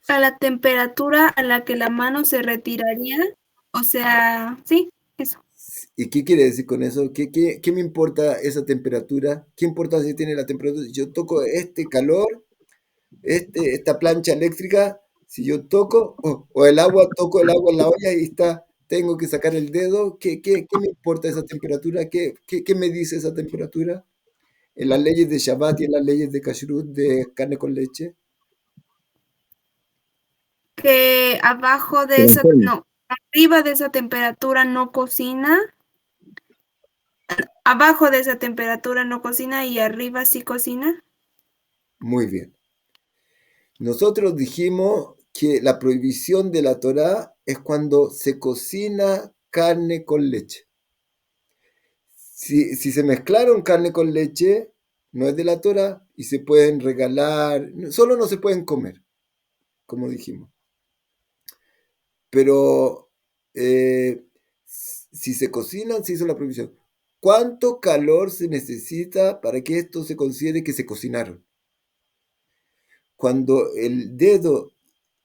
A la temperatura a la que la mano se retiraría, o sea, sí, eso. ¿Y qué quiere decir con eso? ¿Qué me importa esa temperatura? ¿Qué importancia tiene la temperatura? Yo toco este calor, esta plancha eléctrica, si yo toco, o el agua, toco el agua en la olla y tengo que sacar el dedo, ¿qué me importa esa temperatura? ¿Qué me dice esa temperatura? En las leyes de Shabbat y en las leyes de Kashrut de carne con leche. Que abajo de esa, no, arriba de esa temperatura no cocina, abajo de esa temperatura no cocina y arriba sí cocina. Muy bien. Nosotros dijimos que la prohibición de la Torá es cuando se cocina carne con leche. Si se mezclaron carne con leche, no es de la Torá y se pueden regalar, solo no se pueden comer, como dijimos. Pero si se cocinan, se hizo la prohibición. ¿Cuánto calor se necesita para que esto se considere que se cocinaron? Cuando el dedo,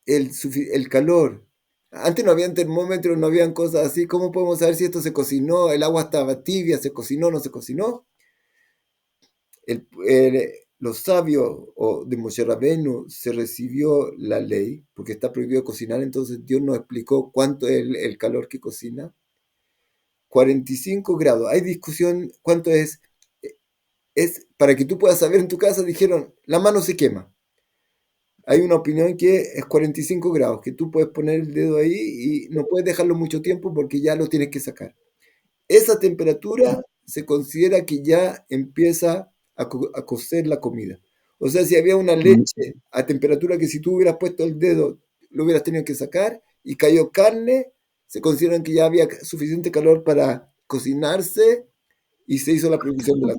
el calor, antes no habían termómetros, no habían cosas así, ¿cómo podemos saber si esto se cocinó? ¿El agua estaba tibia, se cocinó, no se cocinó? Los sabios de Moshe Rabbeinu se recibió la ley, porque está prohibido cocinar, entonces Dios nos explicó cuánto es el calor que cocina. 45 grados. Hay discusión cuánto es. Es para que tú puedas saber en tu casa, dijeron, la mano se quema. Hay una opinión que es 45 grados, que tú puedes poner el dedo ahí y no puedes dejarlo mucho tiempo porque ya lo tienes que sacar. Esa temperatura se considera que ya empieza a cocer la comida. O sea, si había una leche a temperatura que si tú hubieras puesto el dedo lo hubieras tenido que sacar y cayó carne, se consideran que ya había suficiente calor para cocinarse y se hizo la prohibición de la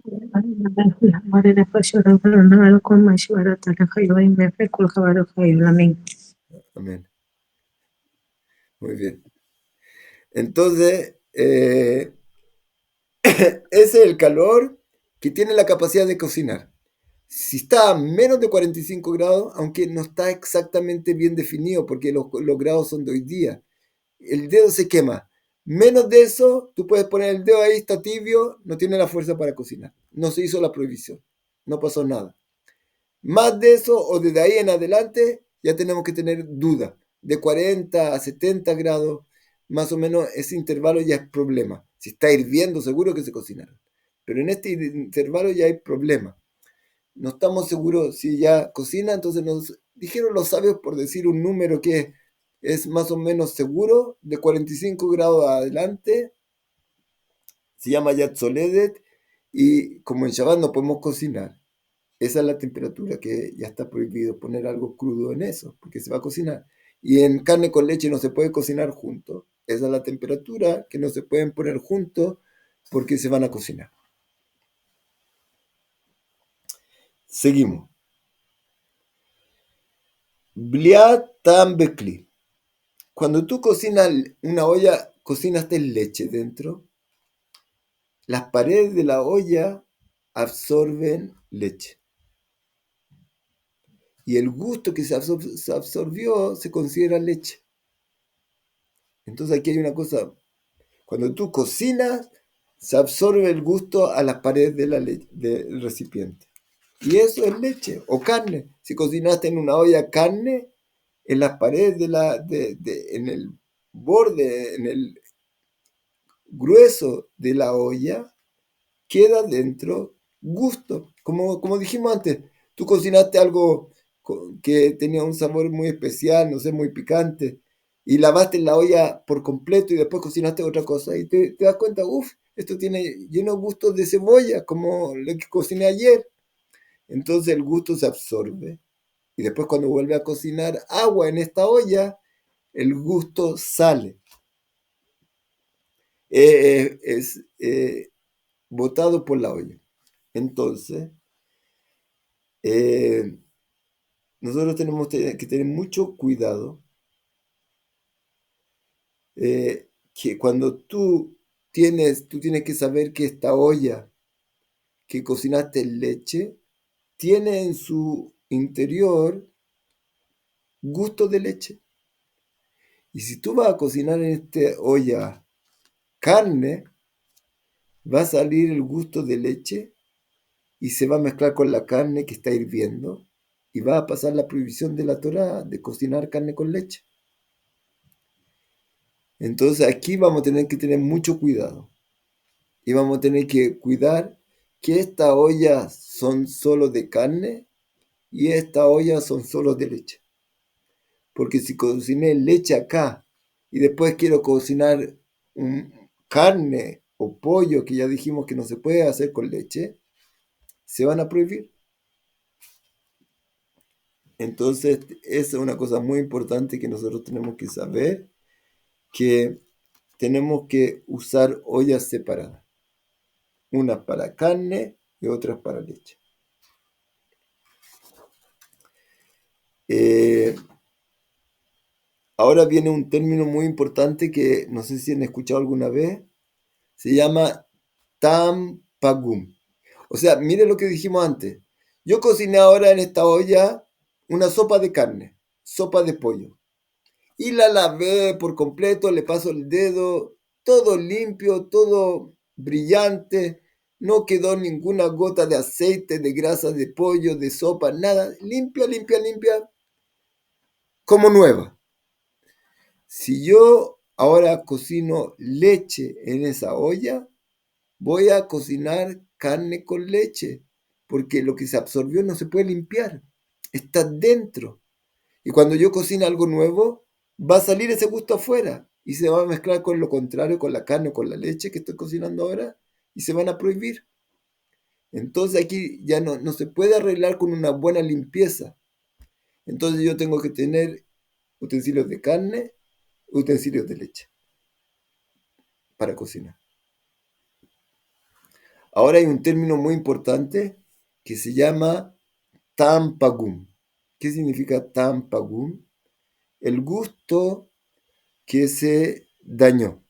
Amén. Muy bien. Entonces, ese es el calor que tiene la capacidad de cocinar. Si está a menos de 45 grados, aunque no está exactamente bien definido, porque los grados son de hoy día, el dedo se quema. Menos de eso, tú puedes poner el dedo ahí, está tibio, no tiene la fuerza para cocinar. No se hizo la prohibición, no pasó nada. Más de eso o desde ahí en adelante, ya tenemos que tener duda. De 40 a 70 grados, más o menos ese intervalo ya es problema. Si está hirviendo, seguro que se cocinará. Pero en este intervalo ya hay problema. No estamos seguros si ya cocina, entonces nos dijeron los sabios por decir un número que es más o menos seguro, de 45 grados adelante, se llama Yatzoledet, y como en Shabbat no podemos cocinar, esa es la temperatura que ya está prohibido poner algo crudo en eso, porque se va a cocinar. Y en carne con leche no se puede cocinar juntos, esa es la temperatura que no se pueden poner juntos porque se van a cocinar. Seguimos. Bliat tam bekli. Cuando tú cocinas una olla, cocinaste leche dentro, las paredes de la olla absorben leche. Y el gusto que se absorbió se considera leche. Entonces aquí hay una cosa. Cuando tú cocinas, se absorbe el gusto a las paredes del recipiente. Y eso es leche o carne. Si cocinaste en una olla carne, en las paredes en el borde, en el grueso de la olla, queda dentro gusto. Como dijimos antes, tú cocinaste algo que tenía un sabor muy especial, no sé, muy picante, y lavaste la olla por completo y después cocinaste otra cosa y te das cuenta, esto tiene lleno gusto de cebolla, como lo que cociné ayer. Entonces el gusto se absorbe. Y después cuando vuelve a cocinar agua en esta olla, el gusto sale. Es botado por la olla. Entonces, nosotros tenemos que tener mucho cuidado que cuando tú tienes que saber que esta olla que cocinaste en leche tiene en su interior gusto de leche. Y si tú vas a cocinar en esta olla carne, va a salir el gusto de leche y se va a mezclar con la carne que está hirviendo y va a pasar la prohibición de la Torá de cocinar carne con leche. Entonces aquí vamos a tener que tener mucho cuidado y vamos a tener que cuidar que estas ollas son solo de carne y estas ollas son solo de leche. Porque si cociné leche acá y después quiero cocinar carne o pollo, que ya dijimos que no se puede hacer con leche, se van a prohibir. Entonces, esa es una cosa muy importante que nosotros tenemos que saber, que tenemos que usar ollas separadas. Unas para carne y otras para leche. Ahora viene un término muy importante que no sé si han escuchado alguna vez. Se llama tam pagum. O sea, mire lo que dijimos antes. Yo cociné ahora en esta olla una sopa de carne, sopa de pollo. Y la lavé por completo, le paso el dedo, todo limpio, todo brillante. No quedó ninguna gota de aceite, de grasa de pollo, de sopa, nada. Limpia, limpia, limpia, como nueva. Si yo ahora cocino leche en esa olla, voy a cocinar carne con leche, porque lo que se absorbió no se puede limpiar, está dentro. Y cuando yo cocino algo nuevo, va a salir ese gusto afuera y se va a mezclar con lo contrario, con la carne o con la leche que estoy cocinando ahora, y se van a prohibir. Entonces aquí ya no se puede arreglar con una buena limpieza. Entonces yo tengo que tener utensilios de carne, utensilios de leche para cocinar. Ahora hay un término muy importante que se llama tampagum. ¿Qué significa tampagum? El gusto que se dañó.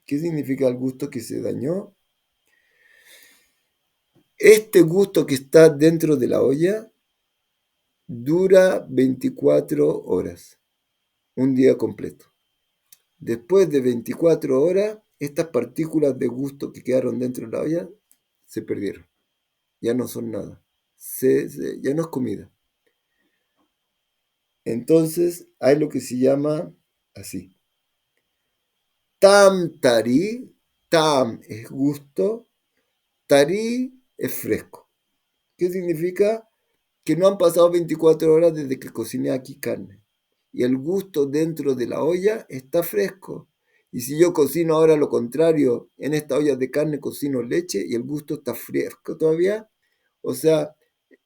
¿Qué significa el gusto que se dañó? Este gusto que está dentro de la olla dura 24 horas, un día completo. Después de 24 horas, estas partículas de gusto que quedaron dentro de la olla se perdieron. Ya no son nada. Ya no es comida. Entonces hay lo que se llama así. Tam tari, tam es gusto, tari es fresco. ¿Qué significa? Que no han pasado 24 horas desde que cociné aquí carne. Y el gusto dentro de la olla está fresco. Y si yo cocino ahora lo contrario, en esta olla de carne cocino leche y el gusto está fresco todavía, o sea,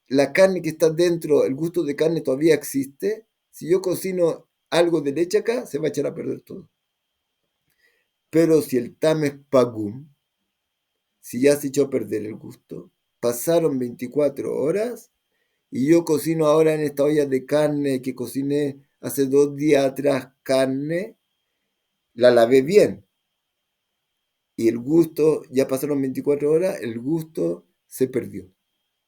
la carne que está dentro, el gusto de carne todavía existe. Si yo cocino algo de leche acá, se va a echar a perder todo. Pero si el tam es pagum, si ya se echó a perder el gusto, pasaron 24 horas y yo cocino ahora en esta olla de carne que cociné hace 2 días atrás carne, la lavé bien. Y el gusto, ya pasaron 24 horas, el gusto se perdió.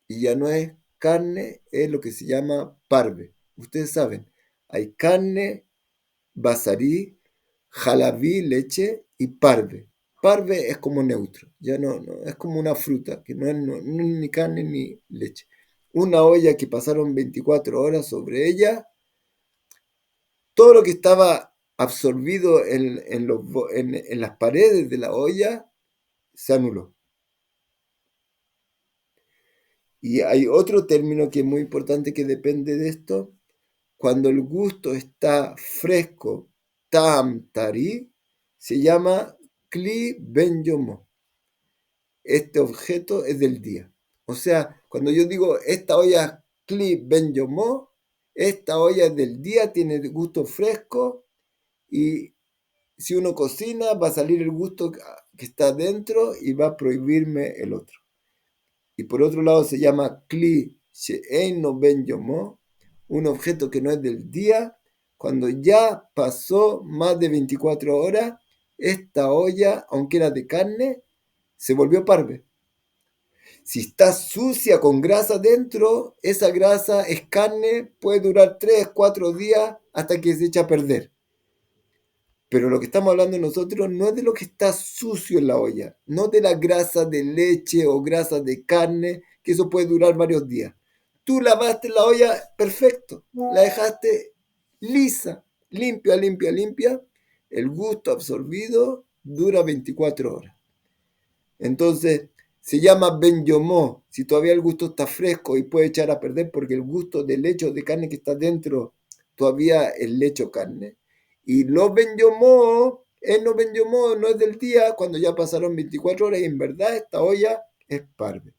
Y ya no es carne, es lo que se llama parve. Ustedes saben, hay carne, basarí, jalabí, leche y parve. Parve es como neutro, ya no, es como una fruta, que no es ni carne ni leche. Una olla que pasaron 24 horas sobre ella, todo lo que estaba absorbido en las paredes de la olla se anuló. Y hay otro término que es muy importante que depende de esto. Cuando el gusto está fresco, tam tari, se llama kli ben yomo. Este objeto es del día. O sea, cuando yo digo esta olla es kli ben yomo, esta olla es del día, tiene gusto fresco y si uno cocina va a salir el gusto que está dentro y va a prohibirme el otro. Y por otro lado se llama kli she'eino ben yomo, un objeto que no es del día. Cuando ya pasó más de 24 horas, esta olla, aunque era de carne, se volvió parve. Si está sucia con grasa dentro, esa grasa es carne, puede durar 3, 4 días hasta que se echa a perder. Pero lo que estamos hablando nosotros no es de lo que está sucio en la olla, no de la grasa de leche o grasa de carne, que eso puede durar varios días. Tú lavaste la olla, perfecto, la dejaste lisa, limpia, limpia, limpia. El gusto absorbido dura 24 horas. Entonces, se llama ben yomó, si todavía el gusto está fresco y puede echar a perder porque el gusto del lecho de carne que está dentro todavía es lecho carne. Y lo ben yomó, no ben yomó, no es del día, cuando ya pasaron 24 horas y en verdad esta olla es parve.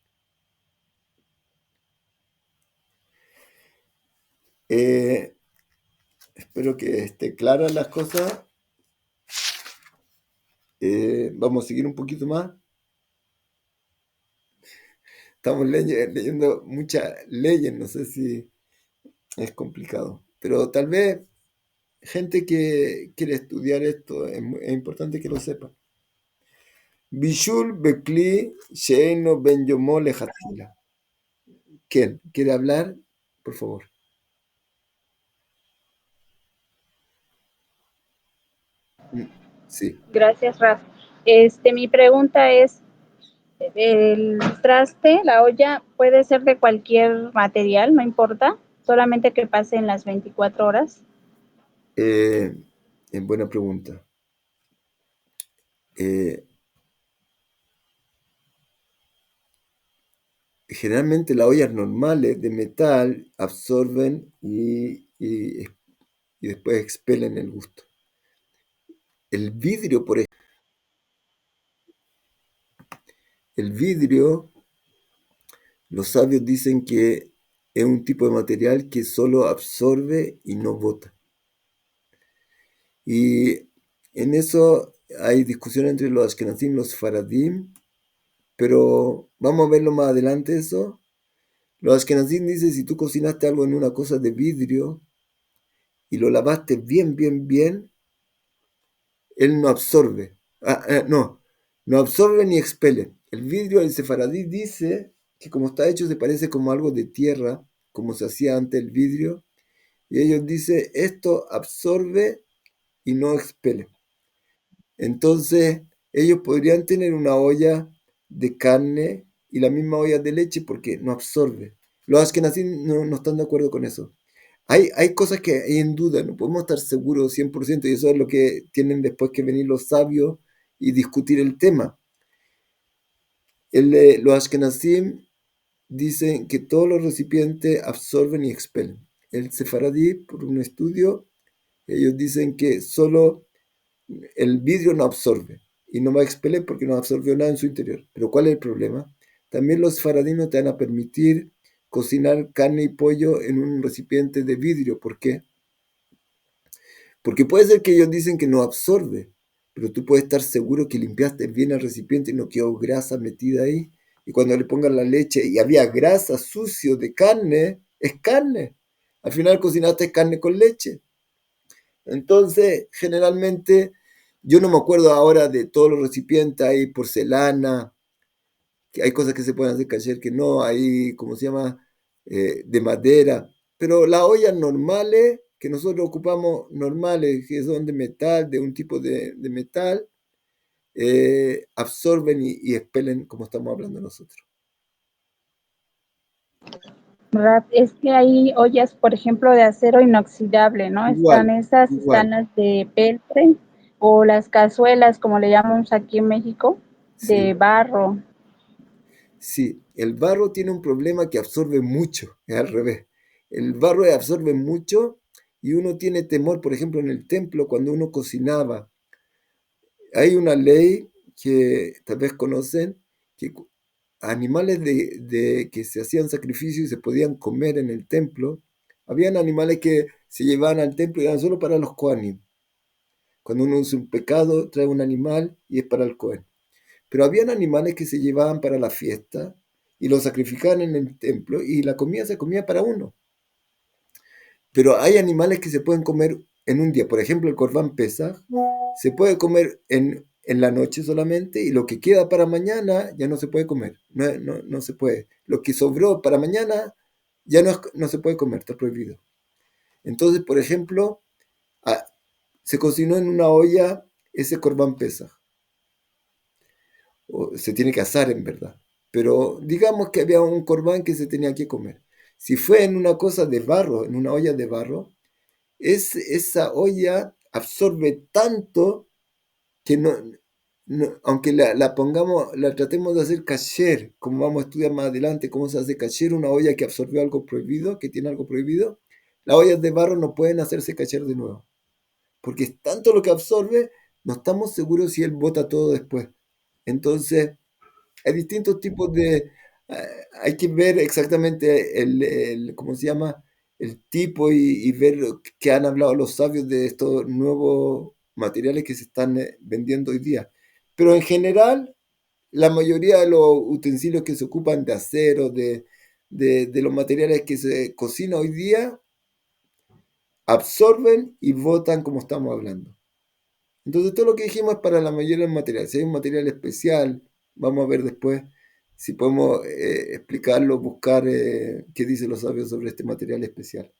Espero que esté clara las cosas. Vamos a seguir un poquito más. Estamos leyendo muchas leyes, no sé si es complicado, pero tal vez gente que quiere estudiar esto es importante que lo sepa. Bishul Bekli Sheino Ben Yomo Lejatila. ¿Quién quiere hablar? Por favor. Sí. Gracias, Raf. Mi pregunta es, ¿el traste, la olla, puede ser de cualquier material, no importa? Solamente que pasen las 24 horas. Buena pregunta. Generalmente las ollas normales de metal absorben y después expelen el gusto. El vidrio, por ejemplo. El vidrio, los sabios dicen que es un tipo de material que solo absorbe y no bota. Y en eso hay discusión entre los ashkenazim y los faradim, pero vamos a verlo más adelante eso. Los ashkenazim dicen, si tú cocinaste algo en una cosa de vidrio y lo lavaste bien, bien, bien, él no absorbe. No absorbe ni expele. El vidrio del sefaradí dice que como está hecho se parece como algo de tierra, como se hacía antes el vidrio, y ellos dicen, esto absorbe y no expele. Entonces, ellos podrían tener una olla de carne y la misma olla de leche porque no absorbe. Los ashkenazim no están de acuerdo con eso. Hay cosas que hay en duda, no podemos estar seguros 100%, y eso es lo que tienen después que venir los sabios y discutir el tema. Los ashkenazim dicen que todos los recipientes absorben y expelen. El sefaradí, por un estudio, ellos dicen que solo el vidrio no absorbe y no va a expeler porque no absorbió nada en su interior. Pero ¿cuál es el problema? También los faradinos te van a permitir cocinar carne y pollo en un recipiente de vidrio. ¿Por qué? Porque puede ser que ellos dicen que no absorbe, pero tú puedes estar seguro que limpiaste bien el recipiente y no quedó grasa metida ahí. Y cuando le pongan la leche y había grasa sucio de carne, es carne. Al final cocinaste carne con leche. Entonces, generalmente, yo no me acuerdo ahora de todos los recipientes, hay porcelana, que hay cosas que se pueden hacer kasher que no, hay, ¿cómo se llama? De madera, pero las ollas normales, que nosotros ocupamos normales, que son de metal, de un tipo de metal, absorben y expelen como estamos hablando nosotros. Es que hay ollas, por ejemplo, de acero inoxidable, ¿no? Igual, están las de peltre o las cazuelas, como le llamamos aquí en México, de sí. barro. Sí, el barro tiene un problema que absorbe mucho, es al revés. El barro absorbe mucho y uno tiene temor, por ejemplo, en el templo, cuando uno cocinaba. Hay una ley que tal vez conocen, que animales que se hacían sacrificios y se podían comer en el templo, habían animales que se llevaban al templo y eran solo para los kohanim. Cuando uno usa un pecado, trae un animal y es para el kohen. Pero habían animales que se llevaban para la fiesta y los sacrificaban en el templo y la comida se comía para uno. Pero hay animales que se pueden comer en un día. Por ejemplo, el Corban Pesaj se puede comer en la noche solamente y lo que queda para mañana ya no se puede comer. No se puede. Lo que sobró para mañana ya no se puede comer, está prohibido. Entonces, por ejemplo, se cocinó en una olla ese Corban Pesaj. O se tiene que asar en verdad. Pero digamos que había un corbán que se tenía que comer. Si fue en una cosa de barro, en una olla de barro, esa olla absorbe tanto que aunque la pongamos, la tratemos de hacer kasher, como vamos a estudiar más adelante, cómo se hace kasher, una olla que absorbió algo prohibido, que tiene algo prohibido, las ollas de barro no pueden hacerse kasher de nuevo. Porque es tanto lo que absorbe, no estamos seguros si él bota todo después. Entonces, hay distintos tipos hay que ver exactamente ¿cómo se llama? El tipo y ver qué han hablado los sabios de estos nuevos materiales que se están vendiendo hoy día. Pero en general, la mayoría de los utensilios que se ocupan de acero, de los materiales que se cocina hoy día, absorben y botan como estamos hablando. Entonces todo lo que dijimos es para la mayoría de los materiales. Si hay un material especial, vamos a ver después si podemos explicarlo, buscar qué dicen los sabios sobre este material especial.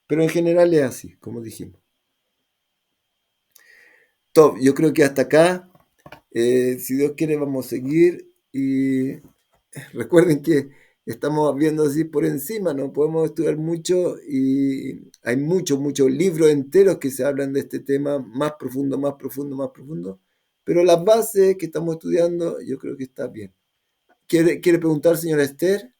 Pero en general es así, como dijimos. Top, yo creo que hasta acá, si Dios quiere, vamos a seguir. Y recuerden que estamos viendo así por encima, no podemos estudiar mucho y hay muchos libros enteros que se hablan de este tema más profundo, más profundo, más profundo. Pero las bases que estamos estudiando, yo creo que está bien. ¿Quiere preguntar, señora Esther?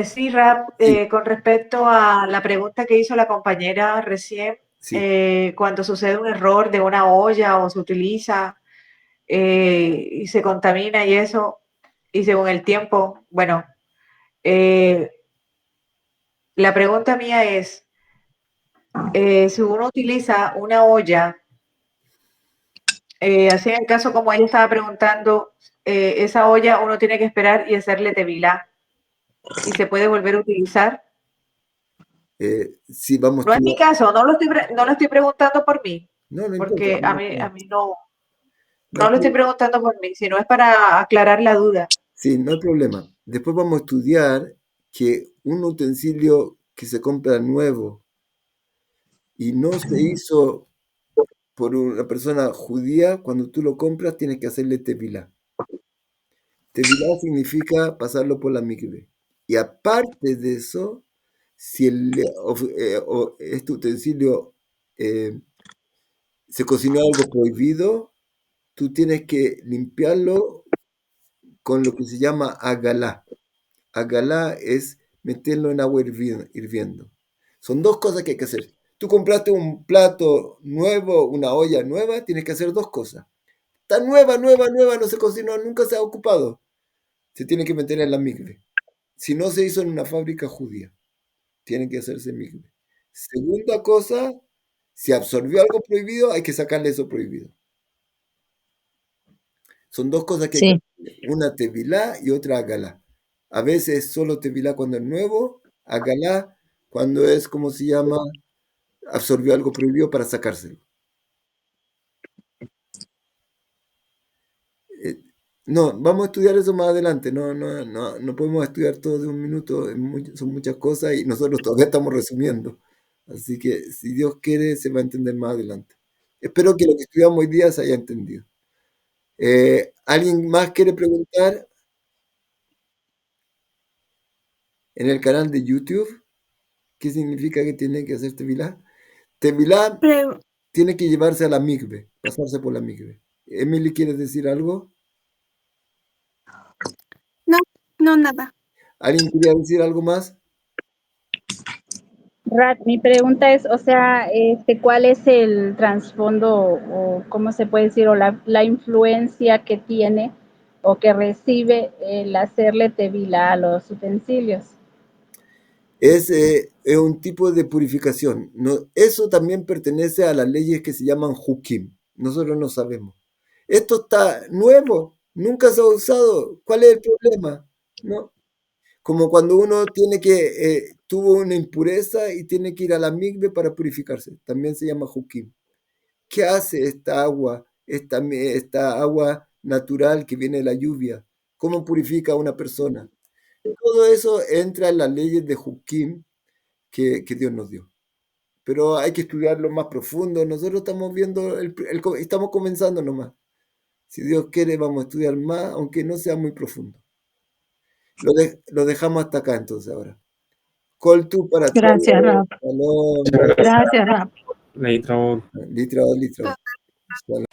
Sí, Rap, Sí. con respecto a la pregunta que hizo la compañera recién, Sí. cuando sucede un error de una olla o se utiliza y se contamina y eso, y según el tiempo, bueno, la pregunta mía es, si uno utiliza una olla, así en el caso como ella estaba preguntando, esa olla uno tiene que esperar y hacerle tevilá y se puede volver a utilizar. Si vamos a No es mi estudiar... caso, no lo estoy preguntando por mí, No, no porque importa. a mí no lo estoy preguntando por mí, sino es para aclarar la duda. Sí, no hay problema. Después vamos a estudiar que un utensilio que se compra nuevo y no se hizo por una persona judía, cuando tú lo compras tienes que hacerle tevilá. Tevilá significa pasarlo por la mikve. Y aparte de eso, si este utensilio se cocinó algo prohibido, tú tienes que limpiarlo con lo que se llama agalá. Agalá es meterlo en agua hirviendo. Son dos cosas que hay que hacer. Tú compraste un plato nuevo, una olla nueva, tienes que hacer dos cosas. Está nueva, no se cocinó, nunca se ha ocupado. Se tiene que meter en la mikve. Si no se hizo en una fábrica judía, tiene que hacerse mikve. Segunda cosa, si absorbió algo prohibido, hay que sacarle eso prohibido. Son dos cosas que hay que hacer. Una tevilá y otra agalá. A veces solo tevilá cuando es nuevo, agalá cuando es, ¿cómo se llama? Absorbió algo prohibido para sacárselo. No, vamos a estudiar eso más adelante. No podemos estudiar todo de un minuto. Son muchas cosas y nosotros todavía estamos resumiendo. Así que si Dios quiere, se va a entender más adelante. Espero que lo que estudiamos hoy día se haya entendido. ¿Alguien más quiere preguntar en el canal de YouTube? ¿Qué significa que tiene que hacer tevilá? Tevilá tiene que llevarse a la mikve, pasarse por la mikve. Emily, ¿quieres decir algo? No, nada. ¿Alguien quería decir algo más? Rat, mi pregunta es, o sea, ¿cuál es el trasfondo o cómo se puede decir, o la influencia que tiene o que recibe el hacerle tevilá a los utensilios? Es un tipo de purificación. No, eso también pertenece a las leyes que se llaman hukim. Nosotros no sabemos. Esto está nuevo, nunca se ha usado. ¿Cuál es el problema? ¿No? Como cuando uno tuvo una impureza y tiene que ir a la mikve para purificarse. También se llama hukim. ¿Qué hace esta agua, esta agua natural que viene de la lluvia? ¿Cómo purifica a una persona? Todo eso entra en las leyes de hukim que Dios nos dio. Pero hay que estudiarlo más profundo. Nosotros estamos viendo, estamos comenzando nomás. Si Dios quiere, vamos a estudiar más, aunque no sea muy profundo. Lo dejamos hasta acá entonces ahora. Call tú para todos. Gracias, Rab. Shalom. Gracias, Rab. Litro. Shalom.